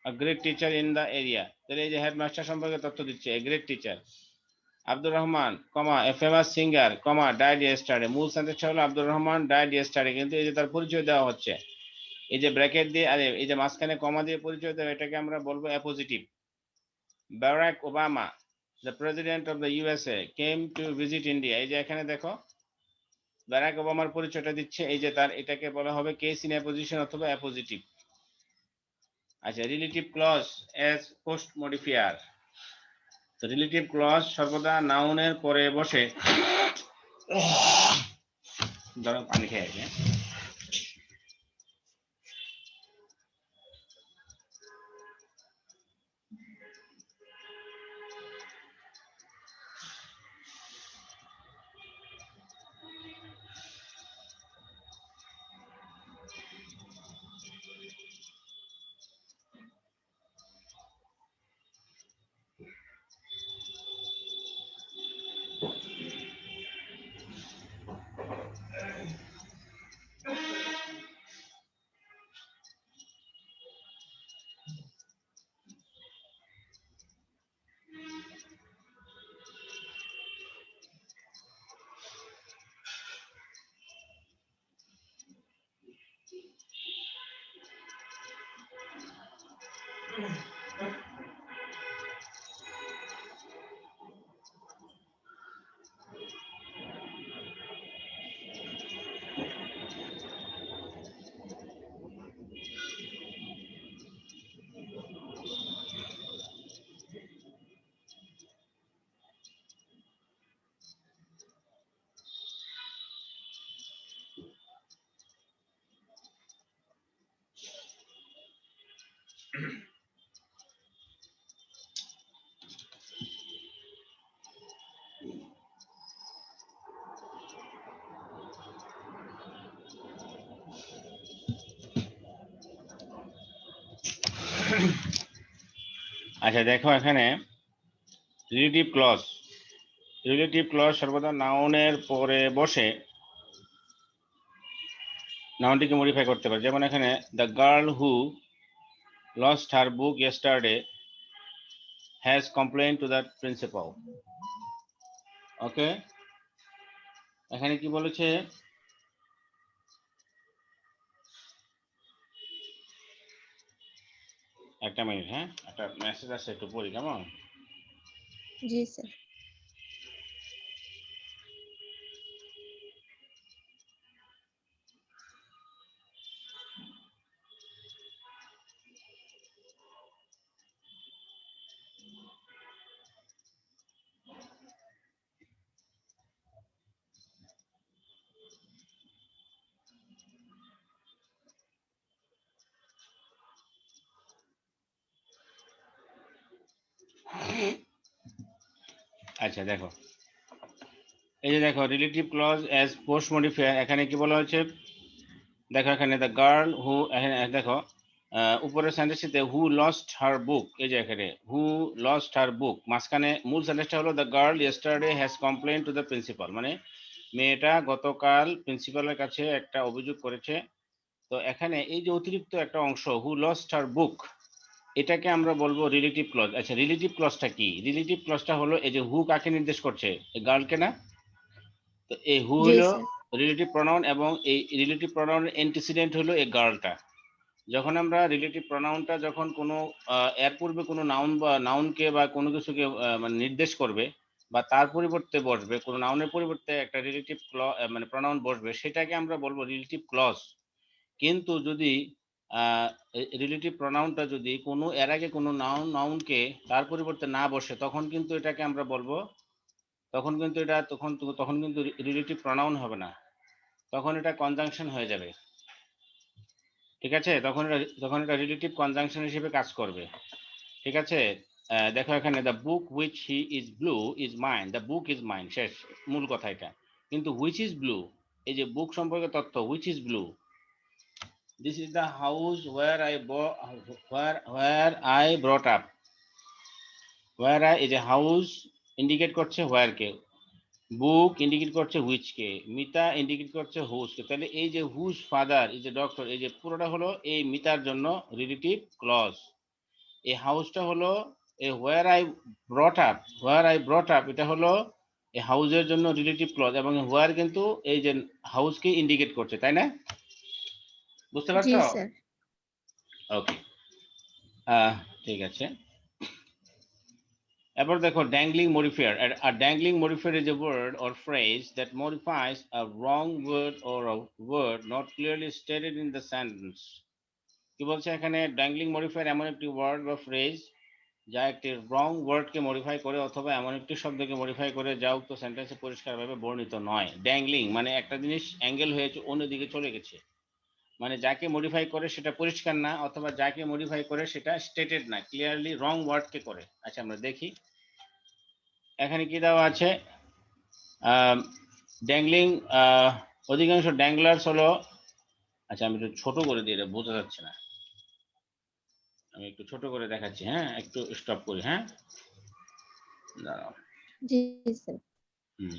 a great teacher in the area. তাহলে এই যে হেডমাস্টার সম্পর্কে তথ্য দিচ্ছে, a great teacher. Abdur Rahman comma a famous singer comma died yesterday. মূল সেন্টেন্সটা হলো আব্দুর রহমান ডাইড ইয়েস্টারডে, কিন্তু এই যে তার পরিচয় দেওয়া হচ্ছে এই যে ব্র্যাকেট দিয়ে, আরে এই যে মাঝখানে কমা দিয়ে পরিচয় দেওয়া, এটাকে আমরা বলবো appositive. Barack Obama the president of the USA came to visit India. এই যে এখানে দেখো বারাক ওবামার পরিচয়টা দিচ্ছে, এই যে তার, এটাকে বলা হবে কেস ইন অ্যাপোজিশন অথবা অ্যাপোজিটিভ। আচ্ছা, relative clause as post modifier. তো রিলেটিভ ক্লজ সর্বদা নাউনের পরে বসে, ধরো পানি খেয়ে আছে। আচ্ছা দেখো এখানে রিলেটিভ ক্লজ, রিলেটিভ ক্লজ সর্বদা নাউনের পরে বসে নাউনটিকে মডিফাই করতে পারে। যেমন এখানে the girl who lost her book yesterday has complain to the principal. Okay, এখানে কি বলেছে, একটা মিনিট, হ্যাঁ একটা মেসেজ আসছে, একটু পড়ি কেমন। জি স্যার। আচ্ছা দেখো, এই যে দেখো relative clause as post modifier, এখানে কি বলা হয়েছে দেখো, এখানে দ্য গার্ল হু, এখানে দেখো উপরের সেন্টেন্সটিতে হু লস্ট হার বুক, এই যে এখানে হু লস্ট হার বুক, মাঝখানে মূল সেন্টেন্সটা হলো the girl yesterday has complain to the principal, মানে মেয়েটা গতকাল প্রিন্সিপালের কাছে একটা অভিযোগ করেছে। তো এখানে এই যে অতিরিক্ত একটা অংশ হু লস্ট হার বুক, এটাকে আমরা বলবো রিলেটিভ ক্লজ। আচ্ছা রিলেটিভ ক্লজটা কি? রিলেটিভ ক্লজটা হলো এই যে হু কাকে নির্দেশ করছে, গার্লকে না? তো এই হু জি হলো স্যার। রিলেটিভ প্রনাউন এবং এই রিলেটিভ প্রনাউনের অ্যান্টিসিডেন্ট হলো এই গার্লটা। যখন আমরা রিলেটিভ প্রনাউনটা যখন কোনো এর পূর্বে কোনো নাউন বা নাউনকে বা কোনো কিছুকে মানে নির্দেশ করবে বা তার পরিবর্তে বসবে, কোনো নাউনের পরিবর্তে একটা রিলেটিভ মানে প্রনাউন বসবে, সেটাকে আমরা বলবো রিলেটিভ ক্লজ। কিন্তু যদি রিলেটিভ প্রনাউনটা যদি কোনো এর আগে কোনো নাউনকে তার পরিবর্তে না বসে, তখন কিন্তু এটাকে আমরা বলবো, তখন কিন্তু এটা তখন তখন কিন্তু রিলেটিভ প্রনাউন হবে না, তখন এটা কনজাংশন হয়ে যাবে। ঠিক আছে, তখন এটা রিলেটিভ কনজাংশন হিসেবে কাজ করবে। ঠিক আছে, দেখো এখানে the book which he is blue is mine, the book is mine, শেষ, মূল কথা এটা। কিন্তু হুইচ ইজ ব্লু, এই যে বুক সম্পর্কে তথ্য, which is blue, this is the house where I brought up, where I, এই যে হাউস ইন্ডিকেট করছে where কে, বুক ইন্ডিকেট করছে হুইচ কে, মিতা ইন্ডিকেট করছে হুজ কে। তাহলে এই যে whose father is a doctor, এই যে পুরোটা হলো এই মিতার জন্য রিলেটিভ ক্লজ। এই হাউসটা হলো এই হোয়ার আই ব্রট আপ, এটা হলো এই হাউসের জন্য রিলেটিভ ক্লজ, এবং হোয়ার কিন্তু এই যে হাউসকে ইন্ডিকেট করছে, তাই না? বুঝতে জি পারছো? স্যার। ওকে, ঠিক আছে। এবার দেখো dangling modifier. A dangling modifier is a word or phrase that modifies a wrong word or a word not clearly stated in the sentence. কি বলছে এখানে, ড্যাংলিং মডিফায়ার এমন একটি ওয়ার্ড বা ফ্রেজ যা একটি রং ওয়ার্ডকে মডিফাই করে অথবা এমন একটি শব্দকে মডিফাই করে যা উক্ত সেন্টেন্সে পরিষ্কারভাবে বর্ণিত নয়। ড্যাংলিং মানে একটা জিনিস অ্যাঙ্গেল হয়ে অন্যদিকে চলে গেছে, মানে যাকে মডিফাই করে সেটা পরিষ্কার না, অথবা যাকে মডিফাই করে সেটা স্টেটেড না, ক্লিয়ারলি রং ওয়ার্ডকে করে। আচ্ছা আমরা দেখি এখানে কি দেওয়া আছে। ড্যাংলিং, অধিকাংশ ড্যাংলার্স হলো, আচ্ছা আমি একটু ছোট করে দিয়ে, এটা বোঝা যাচ্ছে না, আমি একটু ছোট করে দেখাচ্ছি, হ্যাঁ একটু স্টপ করি, হ্যাঁ দাঁড়াও। জি স্যার। হুম,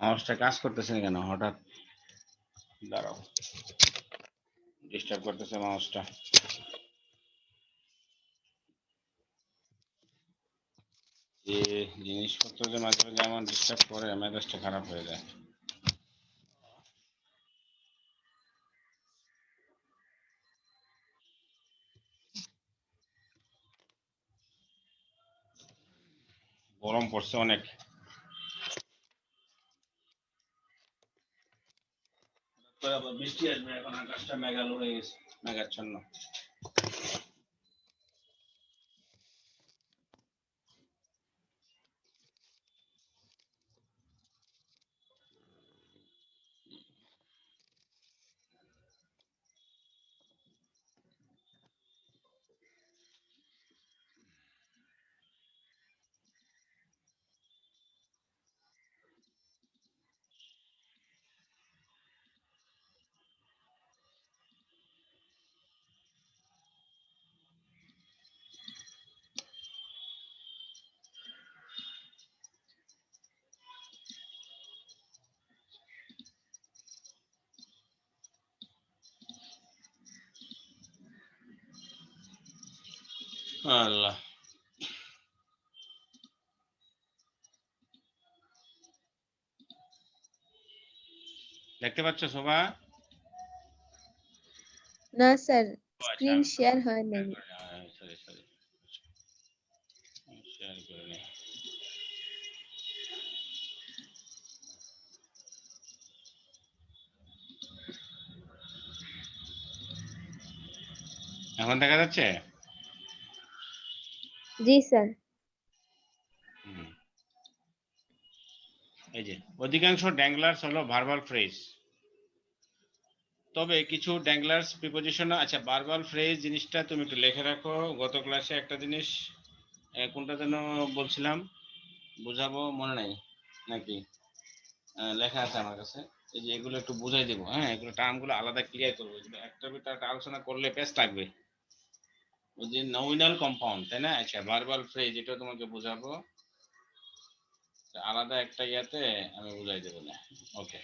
মাউসটা কাজ করতেছে না কেন হঠাৎ? দাঁড়াও, ডিস্টার্ব করতেছে মাউসটা। যে জিনিসপত্র যে মাঝে মাঝে আমার ডিস্টার্ব করে মেজাজটা খারাপ হয়ে যায়। গরম পড়ছে অনেক। আবার বৃষ্টি আসবে, এখন আকাশটা মেঘালো হয়ে গেছে, মেঘাচ্ছন্ন। আল্লাহ, দেখতে পাচ্ছ শোভা? না স্যার, আচ্ছা, স্ক্রিন শেয়ার হয় নাই। সরি সরি, শেয়ার করে নি। এখন দেখা যাচ্ছে? জি স্যার। হুম। এই যে অধিকাংশ ড্যাংলার্স হলো ভার্বাল ফ্রেজ, তবে কিছু ড্যাংলার্স প্রিপোজিশন। আচ্ছা, ভার্বাল ফ্রেজ জিনিসটা তুমি একটু লিখে রাখো। গত ক্লাসে একটা জিনিস কোনটা যেন বলছিলাম, বুঝাবো, মনে নাই নাকি? লেখা আছে আমার কাছে, এই যে এগুলো একটু বুঝাই দেবো। হ্যাঁ, এগুলো টার্মগুলো আলাদা ক্লিয়ার করবো, এগুলো একটার ভিতরে একটা আলোচনা করলে পেস্ট লাগবে। ওই যে নমিনাল কম্পাউন্ড, তাই না? আচ্ছা, ভার্বাল ফ্রেজ এটা তোমাকে বোঝাবো আলাদা একটা ইয়াতে, আমি বুঝাই দেবো না। ওকে,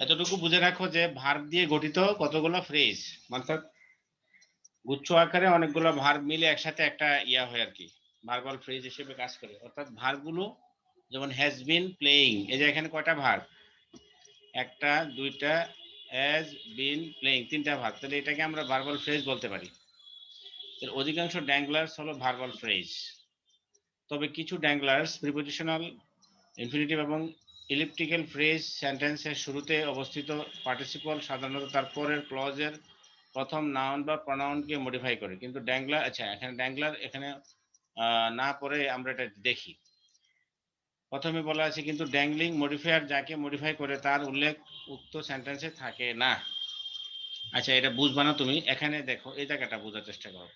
এতটুকু বুঝে রাখো যে ভার্ব দিয়ে গঠিত কতগুলো ফ্রেজ, অর্থাৎ গুচ্ছ আকারে অনেকগুলো ভার্ব মিলে একসাথে একটা ইয়া হয় আর কি, ভার্বাল ফ্রেজ হিসেবে কাজ করে। অর্থাৎ ভার্বগুলো যেমন হ্যাজ বিন প্লেইং, এই যে এখানে কয়টা ভার্ব? একটা, দুইটা, হ্যাজ বিন প্লেইং, তিনটা ভার্ব। তাহলে এটাকে আমরা ভার্বাল ফ্রেজ বলতে পারি। এর অধিকাংশ ড্যাংলার্স হলো ভার্বাল ফ্রেজ, তবে কিছু ড্যাংলার্স প্রিপোজিশনাল, ইনফিনিটিভ এবং ইলিপ্টিক্যাল ফ্রেজ সেন্টেন্সের শুরুতে অবস্থিত পার্টিসিপল সাধারণত তার পরের ক্লজের প্রথম নাউন বা প্রনাউনকে মডিফাই করে। কিন্তু ড্যাংলার, আচ্ছা এখানে ড্যাংলার এখানে না পরে আমরা এটা দেখি। প্রথমে বলা আছে কিন্তু ড্যাংলিং মডিফায়ার যাকে মডিফাই করে তার উল্লেখ উক্ত সেন্টেন্সে থাকে না। আচ্ছা, এটা বুঝবা না তুমি, এখানে দেখো এই জায়গাটা বোঝার চেষ্টা করো।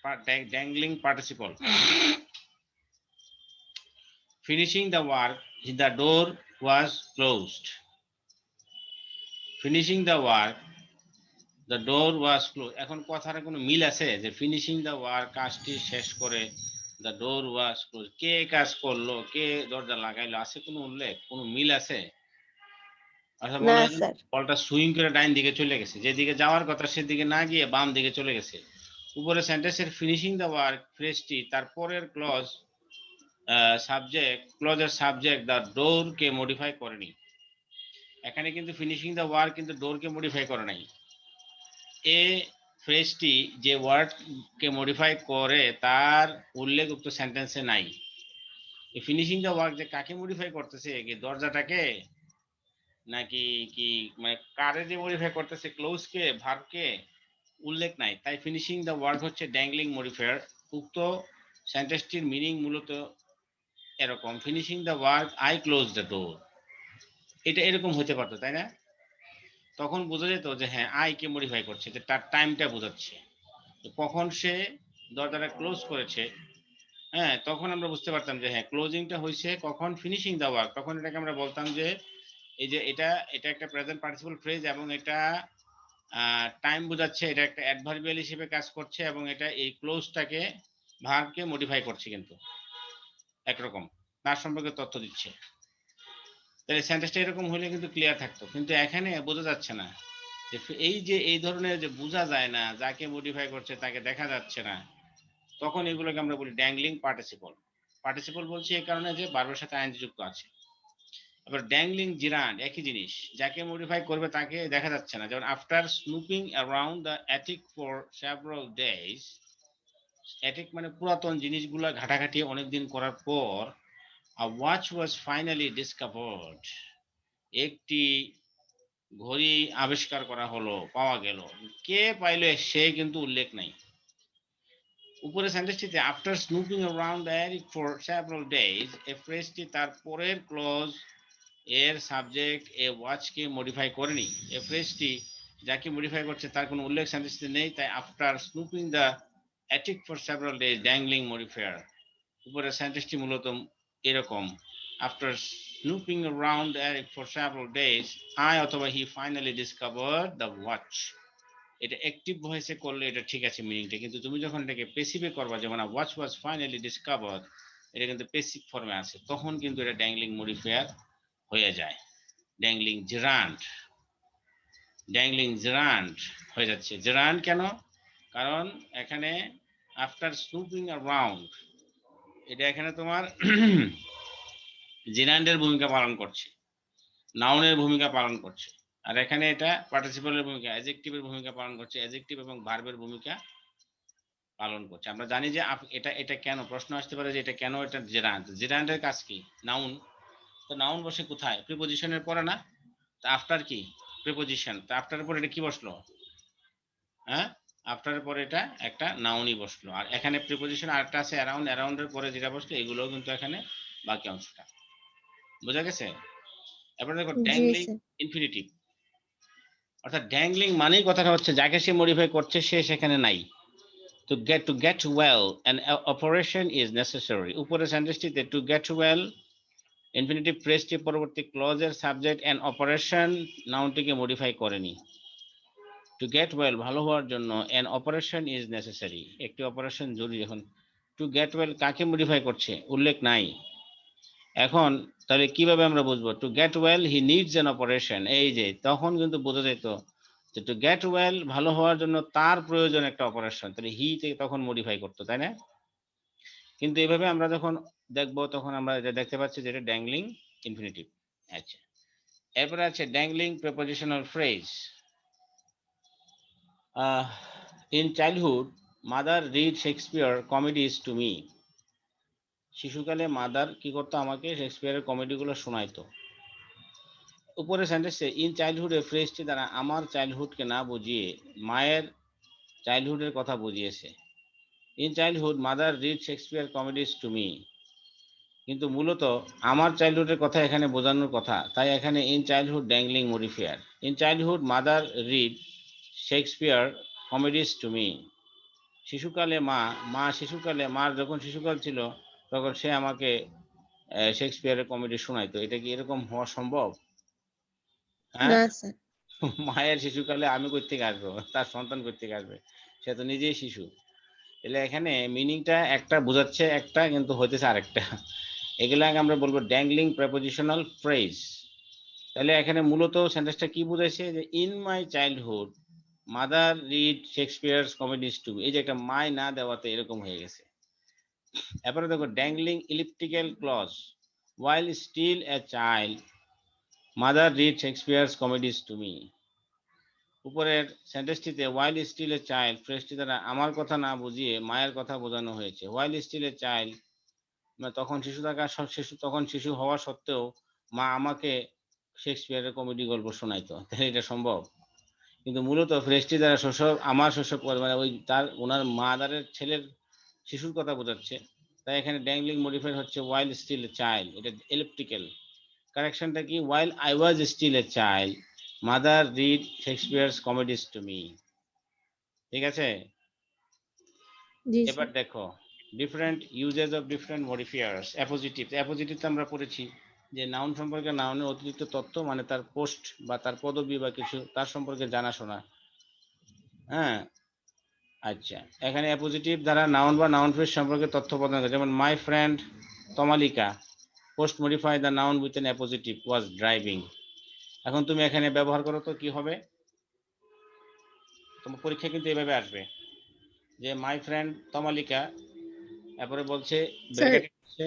Dangling participle, finishing the work, the door was closed. Finishing the work, the door was close. এখন কথার কোনো মিল আছে যে ফিনিশিং দ্য ওয়ার্ক, কাজটি শেষ করে, দ্য ডোর ওয়াজ ক্লোজ, কে কাজ করলো, কে দরজা লাগাইলো, আছে কোনো উল্লেখ, কোনো মিল আছে? আচ্ছা, না মনে হয় স্যার। বলটা সুইং করে ডাইন দিকে চলে গেছে, যেদিকে যাওয়ার কথা সেদিকে না গিয়ে বাম দিকে চলে গেছে। উপরে সেন্টেন্সের ফিনিশিং দ্য ওয়ার্ক ফ্রেজটি তারপরের ক্লজের সাবজেক্ট দ্য ডোর কে মডিফাই করেনি। এখানে কিন্তু ফিনিশিং দ্য ওয়ার্ক কিন্তু ডোর কে মডিফাই করে নাই। এ ফ্রেজটি যে ওয়ার্ড কে মডিফাই করে তার উল্লেখ উক্ত সেন্টেন্সে নাই। ফিনিশিং দ্য ওয়ার্ক যে কাকে মডিফাই করতেছে, কি দরজাটাকে নাকি কি, মানে কারে যে মডিফাই করতেছে, ক্লোজকে, ভার্বকে, উল্লেখ নাই। তাই ফিনিশিং দ্য ওয়ার্ক হচ্ছে ড্যাংলিং মডিফায়ার। উক্ত সেন্টেন্সটির মিনিং মূলত এরকম, finishing the work I close the door. এটা এরকম হতে পারতো, তাই না? তখন বোঝা যেত যে হ্যাঁ, আই কে মডিফাই করছে, যে তার টাইমটা বোঝাচ্ছে, কখন সে দরজাটা ক্লোজ করেছে। হ্যাঁ, তখন আমরা বুঝতে পারতাম যে হ্যাঁ, ক্লোজিংটা হয়েছে কখন, ফিনিশিং দ্য ওয়ার্ক। তখন এটাকে আমরা বলতাম যে এই যে এটা এটা একটা প্রেজেন্ট পার্টিসিপল ফ্রেজ এবং এটা টাইম বোঝাচ্ছে, এটা একটা অ্যাডভার্বিয়াল হিসেবে কাজ করছে এবং এটা এই ক্লোজটাকে, ভার্বকে মডিফাই করছে, কিন্তু একরকম তার সম্পর্কে তথ্য দিচ্ছে। তাহলে সেন্টেন্সটা এরকম হলে কিন্তু ক্লিয়ার থাকতো, কিন্তু এখানে বোঝা যাচ্ছে না এই যে এই ধরনের যে বোঝা যায় না, যাকে মডিফাই করছে তাকে দেখা যাচ্ছে না, তখন এগুলোকে আমরা বলি ড্যাংলিং পার্টিসিপল। পার্টিসিপল বলছি এই কারণে যে ভার্বের সাথে আইএনজি যুক্ত আছে। আবার ড্যাংলিং জিরান্ড একই জিনিস, যাকে মডিফাই করবে তাকে দেখা যাচ্ছে না। যেমন after snooping around the attic for several days, attic মানে পুরাতন জিনিসগুলো ঘাটাঘাটি অনেকদিন করার পর, a watch was finally discovered, একটি ঘড়ি আবিষ্কার করা হলো, পাওয়া গেল। কে পাইলো সে কিন্তু উল্লেখ নাই। উপরে সেন্টেন্সটিতে after snooping around the attic for several days, এই ফ্রেজটি তার পরের ক্লজ এর সাবজেক্ট এ ওয়াচকে মডিফাই করেনি। এই ফ্রেজটি যাকে মডিফাই করছে তার কোনো উল্লেখ সেন্টেন্সটিতে নেই, তাই after snooping the attic for several days dangling modifier. উপরের সেন্টেন্সটি মূলত এরকম, after snooping around for several days I অথবা he finally discovered the watch. এটা অ্যাক্টিভ ভয়েসে করলে এটা ঠিক আছে মিনিংটা, কিন্তু তুমি যখন এটাকে পেসিভে করবা, যেমন ওয়াচ ওয়াজ ফাইনালি ডিসকভার্ড, এটা কিন্তু পেসিভ ফর্মে আছে, তখন কিন্তু এটা ড্যাংলিং মডিফায়ার হয়ে যায়। ড্যাংলিং জেরান্ড, ড্যাংলিং জেরান্ড হয়ে যাচ্ছে। জেরান্ড কেন? কারণ এখানে আফটার স্নুপিং অ্যারাউন্ড, এটা এখানে তোমার জেরান্ডের ভূমিকা পালন করছে, নাউনের ভূমিকা পালন করছে। আর এখানে এটা পার্টিসিপলের ভূমিকা, অ্যাডজেক্টিভের ভূমিকা পালন করছে, অ্যাডজেক্টিভ এবং ভার্বের ভূমিকা পালন করছে। আমরা জানি যে এটা এটা কেন, প্রশ্ন আসতে পারে যে এটা কেন এটা জেরান্ড। জেরান্ডের কাজ কি? নাউন, তো নাউন বসে কোথায়? প্রিপোজিশনের পরে না? তা আফটার কি? প্রিপোজিশন। তা আফটারের পরে এটা কি বসলো? হ্যাঁ, আফটারের পরে এটা একটা নাউনই বসলো। আর এখানে প্রিপোজিশন আরেকটা আছে অ্যারাউন্ড, অ্যারাউন্ডের পরে যেটা বসলো এগুলোও কিন্তু এখানে বাকি অংশটা। বোঝা গেছে? এরপরে দেখো জি ড্যাংলিং স্যার। ইনফিনিটিভ, অর্থাৎ ড্যাংলিং মানেই কথাটা হচ্ছে যাকে সে মডিফাই করছে সে সেখানে নাই। to get well an operation is necessary। উপরের সেন্টেন্সটিতে to get well ইনফিনিটিভ ফ্রেজটি পরবর্তী ক্লজের সাবজেক্ট এন্ড অপারেশন নাউনটিকে মডিফাই করেনি। টু গেট ওয়েল ভালো হওয়ার জন্য, an operation is necessary একটি অপারেশন জরুরি। এখন টু গেট ওয়েল কাকে মডিফাই করছে? উল্লেখ নাই। এখন তাহলে কিভাবে আমরা বুঝবো? To get well he needs an operation, এই যে তখন কিন্তু বোঝা যেত যে টু গেট ওয়েল ভালো হওয়ার জন্য তার প্রয়োজন একটা অপারেশন, তাহলে হি থেকে তখন মডিফাই করতো, তাই না? কিন্তু এভাবে আমরা যখন দেখবো তখন আমরা এটা দেখতে পাচ্ছি যে এটা ড্যাংলিং ইনফিনিটিভ। আচ্ছা, এরপরে আছে dangling prepositional phrase. In childhood mother read Shakespeare comedies to me, শিশুকালে মাদার কি করতো? আমাকে শেক্সপিয়ারের কমেডিগুলো শোনাইতো। উপরে সেন্টেন্সে ইন চাইল্ডহুড এর ফ্রেজটি দ্বারা আমার চাইল্ডহুডকে না বুঝিয়ে মায়ের চাইল্ডহুডের কথা বুঝিয়েছে। In childhood mother read Shakespeare comedies to me, কিন্তু মূলত আমার চাইল্ডহুডের কথা এখানে বোঝানোর কথা, তাই এখানে in childhood dangling modifier. In childhood mother read Shakespeare comedies to me, শিশুকালে মা শিশুকালে মার যখন শিশুকাল ছিল তখন সে আমাকে শেক্সপিয়ারের কমেডি শোনাইতো। এটা কি এরকম হওয়া সম্ভব? হ্যাঁ, না স্যার। মায়ের শিশুকালে আমি কই থেকে আসবো, তার সন্তান কই থেকে আসবে? সে তো নিজেই শিশু। তাহলে এখানে মিনিংটা একটা বোঝাচ্ছে একটা, কিন্তু হইতেছে আরেকটা। এগুলাকে আমরা বলবো ড্যাংলিং প্রেপোজিশনাল ফ্রেজ। তাহলে এখানে মূলত সেন্টেন্সটা কি বুঝাইছে? যে in my childhood mother read Shakespeare's comedies too, এই যে একটা মাই না দেওয়াতে এরকম হয়ে গেছে। এরপরে দেখো dangling elliptical clause, while still a child mother read Shakespeare's comedies to me. উপরের সেন্টেন্সটিতে while still a child ফ্রেজটি দ্বারা আমার কথা না বুঝিয়ে মায়ের কথা বোঝানো হয়েছে। while still a child তখন শিশু থাকা তখন শিশু হওয়া সত্ত্বেও মা আমাকে শেক্সপিয়ারের কমেডি গল্প শোনাইতো। তাহলে এটা সম্ভব? কিন্তু মূলত ফ্রেজটি দ্বারা শৈশব আমার শৈশব মানে ওই তার ওনার মাদারের ছেলের শিশুর কথা বোঝাচ্ছে, তাই এখানে ড্যাংলিং মডিফায়ার হচ্ছে while still a child, এটা এলিপ্টিক্যাল। কারেকশনটা কি? while I was still a child mother read Shakespeare's comedies to me। ঠিক আছে? জি এবার স্যার। দেখো different uses of different modifiers. Appositive, appositive আমরা পড়েছি যে নাউন সম্পর্কে নাউনের অতিরিক্ত তথ্য, মানে তার পোস্ট বা তার পদবি বা কিছু তার সম্পর্কে জানাশোনা। হ্যাঁ, আচ্ছা, এখানে অ্যাপোজিটিভ দ্বারা নাউন বা নাউন ফ্রেজ সম্পর্কে তথ্য প্রদান করে, যেমন my friend Tamalika, post modify the noun with an appositive was driving. এখন তুমি এখানে ব্যবহার করো তো কি হবে, তোমার পরীক্ষা কিন্তু এভাবে আসবে যে মাই ফ্রেন্ড তমালিকা, তারপরে বলছে স্যার ব্র্যাকেটে হচ্ছে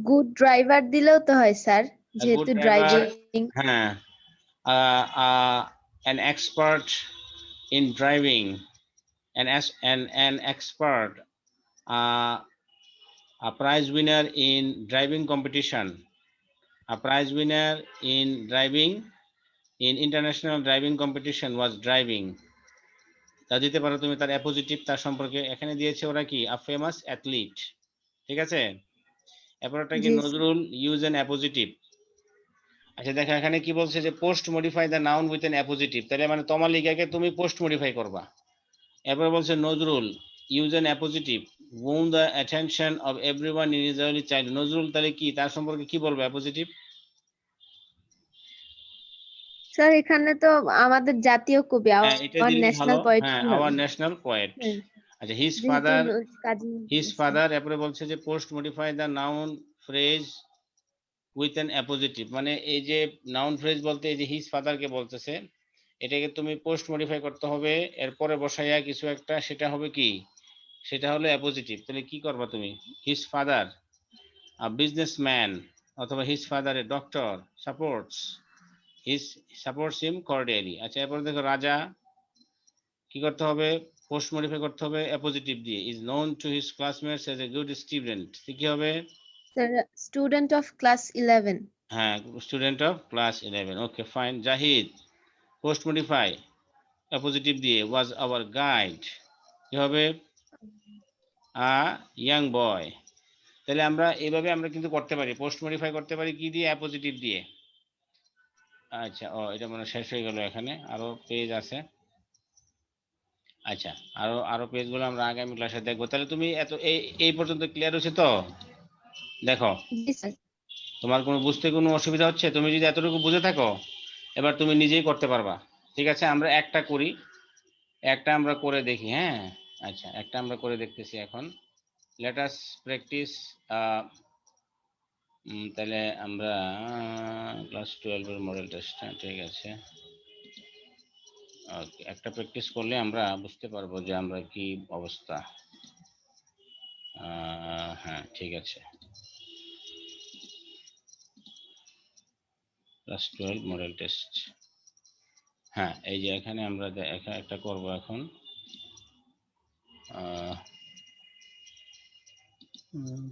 গুড ড্রাইভার দিলেও তো হয় স্যার, গুড যেহেতু ড্রাইভার, ড্রাইভিং। হ্যাঁ, an expert in driving, an expert, uh, a prize winner in driving competition, a prize winner in driving in international driving competition was driving। তা দিতে পারো তুমি তার অ্যাপোজিটিভ, তার সম্পর্কে এখানে দিয়েছে ওরা কি আ ফেমাস অ্যাথলিট, ঠিক আছে। এরপর একটা কি জি নজরুল ইউজ এন অ্যাপোজিটিভ। আচ্ছা দেখো এখানে কি বলছে যে post modify the noun with an appositive, তাহলে মানে তমালিকাকে তুমি পোস্ট মডিফাই করবা। এরপর বলছে Nazrul use N appositive won the attention of everyone in his early child। Nazrul তাহলে কি তার সম্পর্কে কি বলবো অ্যাপোজিটিভ? স্যার, এখানে তো আমাদের জাতীয় কবি, হ্যাঁ এটা আওয়ার দিলেই ভালো, ন্যাশনাল হ্যাঁ পোয়েট্রি আওয়ার হবে। National poet. হ্যাঁ, আচ্ছা হিজ যেহেতু ফাদার, কাজী হিজ নজরুল ইসলাম। ফাদার, এরপরে বলছে যে post modify the noun phrase with an appositive, মানে এই যে নাউন ফ্রেজ বলতে এই যে হিজ ফাদারকে বলতেছে, এটাকে তুমি পোস্ট মডিফাই করতে হবে, এরপরে বসাইয়া কিছু একটা, সেটা হবে কি, সেটা হলো অ্যাপোজিটিভ। তাহলে কি করবা তুমি, হিজ ফাদার আ বিজনেসম্যান, অথবা his father a doctor supports his supports him cordially. আচ্ছা এরপরে দেখো রাজা, কি করতে হবে, পোস্ট মডিফাই করতে হবে অ্যাপোজিটিভ দিয়ে, is known to his classmates as a good student, কি হবে, স্যার, স্টুডেন্ট অফ ক্লাস 11। হ্যাঁ student of class 11, okay fine. Zahid post modify appositive দিয়ে ওয়াজ আওয়ার গাইড, কি হবে, আ ইয়াং বয়। তাহলে আমরা এইভাবে আমরা কিন্তু করতে পারি, পোস্ট মডিফাই করতে পারি কি দিয়ে, অ্যাপোজিটিভ দিয়ে। আচ্ছা ও এটা মনে হয় শেষ হয়ে গেল, এখানে আরো পেজ আছে। আচ্ছা আরো আরো পেজগুলো আমরা আগামী ক্লাসে দেখবো। তাহলে তুমি এত এই পর্যন্ত ক্লিয়ার হয়েছে তো? দেখো জি স্যার। তোমার কোনো বুঝতে কোনো অসুবিধা হচ্ছে? তুমি যদি এতটুকু বুঝে থাকো এবার তুমি নিজেই করতে পারবা। ঠিক আছে আমরা একটা করি, একটা আমরা করে দেখি, হ্যাঁ। আচ্ছা একটা আমরা করে দেখতেছি এখন, লেট আস প্র্যাকটিস। তাহলে আমরা ক্লাস 12 এর মডেল টেস্ট, হ্যাঁ ঠিক আছে, ওকে একটা প্র্যাকটিস করলে আমরা বুঝতে পারবো যে আমরা কি অবস্থা। হ্যাঁ ঠিক আছে, ক্লাস 12 মডেল টেস্ট, হ্যাঁ এই যে এখানে আমরা একটা করব এখন।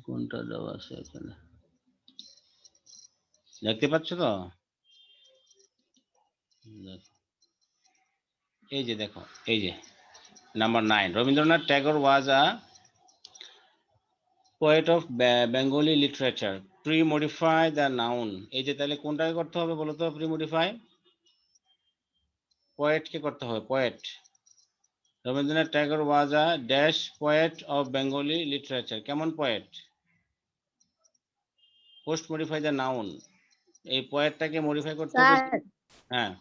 কোনটা দেওয়া আছে এখানে দেখতে পাচ্ছ তো? এই যে দেখো, এই যে number 9, Rabindranath Tagore was a poet of Bengali literature, pre modify the noun. এই যে তাহলে কোনটাকে করতে হবে বলো তো, প্রি মডিফাই, পোয়েটকে করতে হবে, poet. Rabindranath Tagore was a dash poet of Bengali literature, কেমন poet, post modify the noun, এই পোয়েটটাকে মডিফাই করতে হবে। স্যার, হ্যাঁ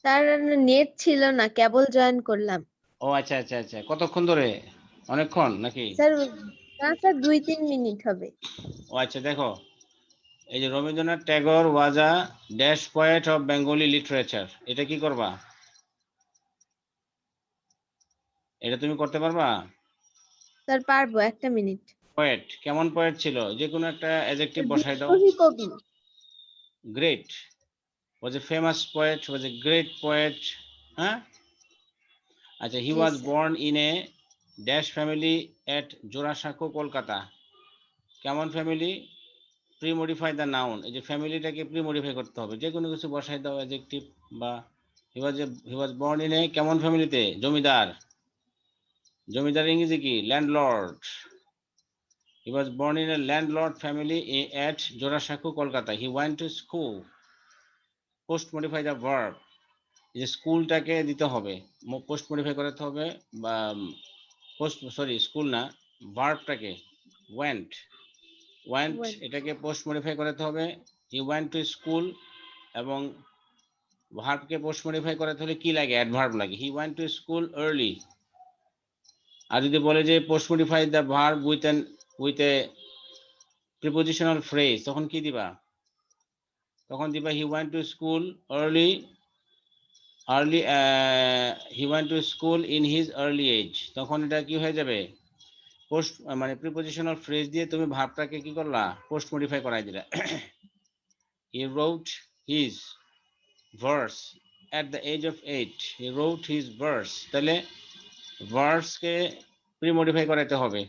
স্যার নেট ছিল না, কেবল জয়েন করলাম। ও আচ্ছা আচ্ছা আচ্ছা, কতক্ষণ ধরে, অনেকক্ষণ নাকি? স্যার না স্যার, 2-3 মিনিট হবে। ও আচ্ছা দেখো, এই যে Rabindranath Tagore was a dash poet of Bengali literature, এটা কি করবা, এটা তুমি করতে পারবা? স্যার পারবো, 1 মিনিট। পোয়েট, কেমন পোয়েট ছিল, যে কোনো একটা অ্যাডজেক্টিভ বসাই দাও। বিদ্রোহী কবি। Great, was a famous poet, was a great poet, হ্যাঁ। আচ্ছা হি জি ওয়াজ স্যার। Born in a dash family at Jorasanko Kolkata, কেমন family, pre modify the noun, এই যে ফ্যামিলিটাকে প্রি মডিফাই করতে হবে, যে কোনো কিছু বসাই দাও অ্যাডজেক্টিভ। বা হি ওয়াজ বর্ন ইন এ কেমন ফ্যামিলিতে, জমিদার, জমিদার ইংরেজি কি, landlord, he was born in A landlord family at Jorasanko Kolkata, he went to school, post modify the verb, যে স্কুলটাকে দিতে হবে, পোস্ট মডিফাই করতে হবে, বা পোস্ট সরি স্কুল না, ভার্বটাকে, ওয়েন্ট, ওয়েন্ট এটাকে পোস্ট মডিফাই করতে হবে, হি ওয়েন্ট টু স্কুল, এবং ভার্বকে পোস্ট মডিফাই করাতে হলে কি লাগে, অ্যাডভার্ব লাগে, he went to school early. আর যদি বলে যে post modify the verb with a prepositional phrase, তখন কি দিবা? তখন দিবা he went to school early he went to school in his early age. তখন এটা কি হয়ে যাবে? পোস্ট মানে প্রিপোজিশনাল ফ্রেজ দিয়ে তুমি ভার্বটাকে কি করলা? পোস্ট মডিফাই করাই দিলা। He wrote his verse at the age of 8. He wrote his verse. তাহলে ভার্সকে প্রি মডিফাই করাতে হবে।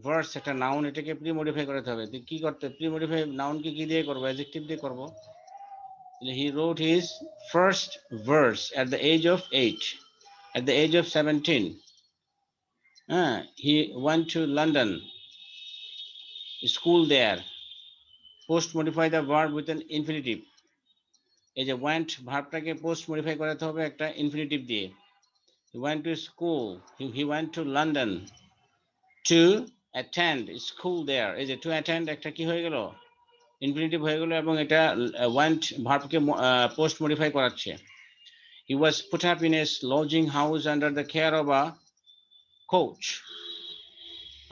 ভার্স একটা নাউন, এটাকে প্রি মডিফাই করাতে হবে। কি করতে প্রি মডিফাই? নাউনকে কি দিয়ে করবো? অ্যাডজেক্টিভ দিয়ে করবো। He wrote his first verse at the age of 8. At the age of 17, he went to London, school there. Post modify the verb with an infinitive. এই যে went ভার্বটাকে পোস্ট মডিফাই করাতে হবে একটা ইনফিনিটিভ দিয়ে। He went to school, he went to London to attend school there. এই যে to attend একটা কি হয়ে গেল? ইনফিনিটিভ হয়ে গেল, এবং এটা went ভার্বকে পোস্ট মডিফাই করাচ্ছে। He was put up in a lodging house under the care of a coach.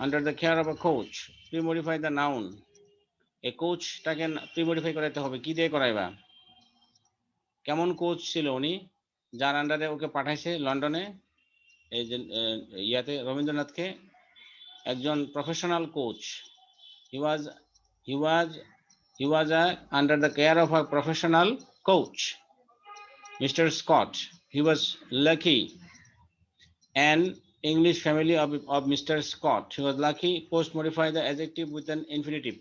Under the care of a coach. Pre-modify the noun. A coach টাকে pre-modify করাতে হবে। কি দিয়ে করাইবা? কেমন কোচ ছিল উনি, যার আন্ডারে ওকে পাঠাইছে লন্ডনে? এই যে ইয়াতে রবীন্দ্রনাথকে একজন professional coach. He was under the care of a professional coach, Mr. Scott. He was lucky. An English family of Mr. Scott. He was lucky. Post modify the adjective with an infinitive.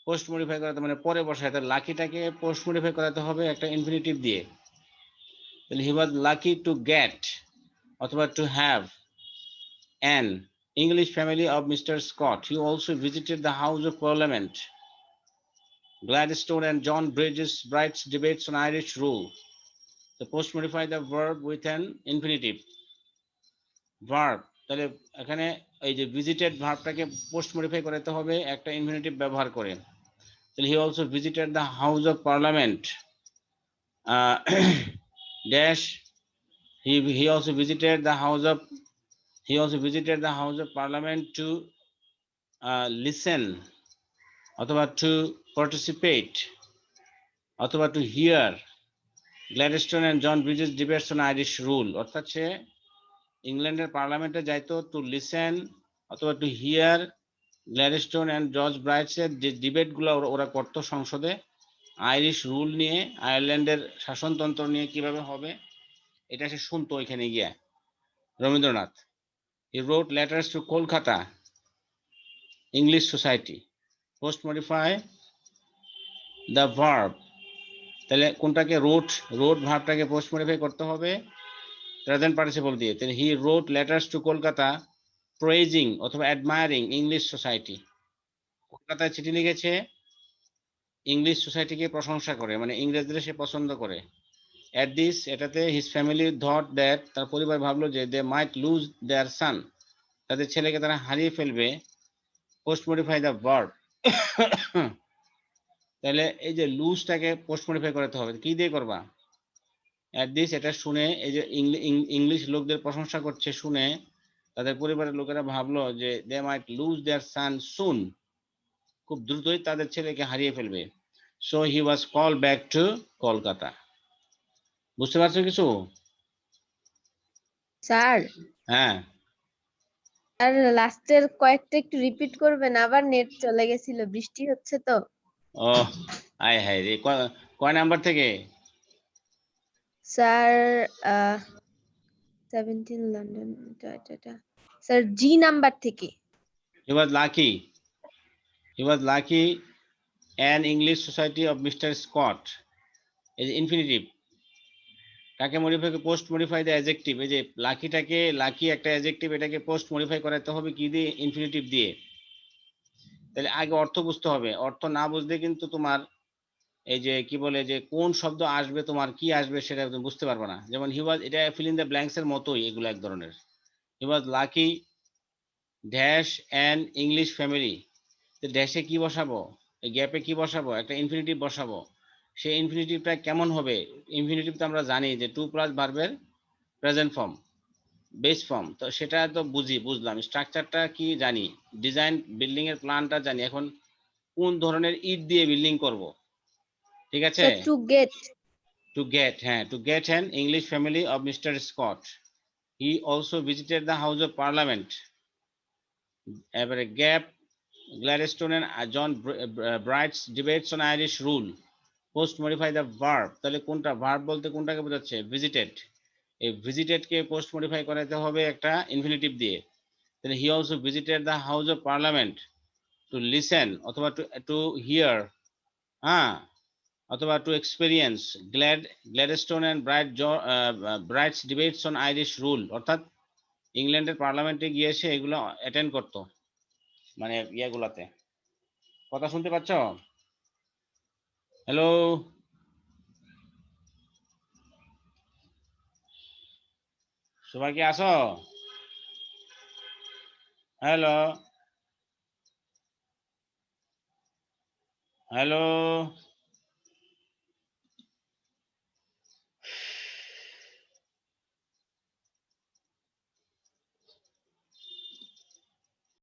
Post modify করাতে মানে পরে বসায়, তাহলে লাকিটাকে post modify করাতে হবে একটা infinitive দিয়ে। তাহলে হি ওয়াজ লাকি টু গেট অথবা to have an English family of mister Scott. He also visited the house of parliament, Gladstone and John Bright's debates on Irish rule. So post modify the verb with an infinitive. Verb, তাহলে এখানে এই যে visited ভার্বটাকে post modify করাতে হবে একটা infinitive ব্যবহার করে। He also visited the House of Parliament. Dash. He also visited the House of Parliament to listen, অথবা to participate, অথবা to hear Gladstone and John Bridges debates on Irish rule. অর্থাৎ সে ইংল্যান্ডের পার্লামেন্টে যাইতো টু লিসেন অথবা to hear Gladstone and George ব্রাইটসের যে ডিবেটগুলো ওরা করতো সংসদে আইরিশ রুল নিয়ে, আয়ারল্যান্ডের শাসনতন্ত্র নিয়ে কিভাবে হবে, এটা সে শুনতো এখানে গিয়া Rabindranath. He wrote letters to Kolkata English society. Post modify the verb, তাহলে কোনটাকে রোট ভার্বটাকে পোস্ট মডিফাই করতে হবে প্রেজেন্ট পার্টিসিপল দিয়ে। তাহলে হি wrote letters to Kolkata praising অথবা অ্যাডমায়ারিং ইংলিশ সোসাইটি। কলকাতায় চিঠি লিখেছে ইংলিশ সোসাইটিকে প্রশংসা করে, মানে ইংরেজদের সে পছন্দ করে। At this, এটাতে his family thought that, তার পরিবার ভাবলো যে they might lose their son, তাদের ছেলেকে তারা হারিয়ে ফেলবে। পোস্ট মডিফাই দ্য ভার্ব, তাহলে এই যে লুজটাকে পোস্ট মডিফাই করতে হবে। কি দিয়ে করবা? At this, এটা শুনে এই যে ইংলিশ লোকদের প্রশংসা করছে শুনে তাদের পরিবারের লোকেরা ভাবলো যে they might lose their son soon, খুব দ্রুতই তাদের ছেলেকে হারিয়ে ফেলবে। So he was called back to Kolkata. বুঝতে পারছো কিছু? স্যার, হ্যাঁ, আর লাস্টের কয়েকটা একটু রিপিট করবেন, আবার নেট চলে গেছিল, বৃষ্টি হচ্ছে তো। ও আয় হায় রে, কয় নাম্বার থেকে? Sir 17 London, sir G number থেকে। He was lucky an English society of Mr. Scott is infinitive. কাকে modify, post modify the adjective. এই যে লাকিটাকে, লাকি একটা অ্যাডজেক্টিভ, এটাকে পোস্ট মডিফাই করাতে হবে কি দিয়ে? ইনফিনিটিভ দিয়ে। তাহলে আগে অর্থ বুঝতে হবে, অর্থ না বুঝলে কিন্তু তোমার এই যে কি বলে যে কোন শব্দ আসবে, তোমার কি আসবে সেটা তুমি বুঝতে পারবে না। যেমন হি ওয়াজ, এটা ফিল ইন দ্য ব্ল্যাঙ্কস এর মতোই এগুলো এক ধরনের। He was lucky dash an English family, তো ড্যাশে কি বসাবো, এই গ্যাপে কি বসাবো? একটা ইনফিনিটিভ বসাবো। সেই ইনফিনিটিভটা কেমন হবে? ইনফিনিটিভ তো আমরা জানি যে টু প্লাস ভার্বের প্রেজেন্ট ফর্ম, বেস ফর্ম, তো সেটা তো বুঝলাম, স্ট্রাকচারটা কি জানি, ডিজাইন বিল্ডিং এর প্ল্যানটা জানি, এখন কোন ধরনের ইট দিয়ে বিল্ডিং করব, ঠিক আছে। So to get. To get an English family of Mr. Scott. He also visited the House of Parliament. এবারে gap, Gladstone and John Bright's debates on Irish rule. Post modify the verb, তাহলে কোনটা verb বলতে কোনটাকে বোঝাচ্ছে, visited. এই visited কে post modify করাতে হবে একটা ইনফিনিটিভ দিয়ে, তাহলে he also visited the house of parliament to listen অথবা টু হিয়ার, হ্যাঁ, অথবা to experience Gladstone and Bright's debates on Irish rule, অর্থাৎ ইংল্যান্ডের পার্লামেন্টে গিয়ে সে এগুলো অ্যাটেন্ড করতো, মানে ইয়েগুলাতে। কথা শুনতে পাচ্ছ? হ্যালো, সবাই কি আসো? Hello hello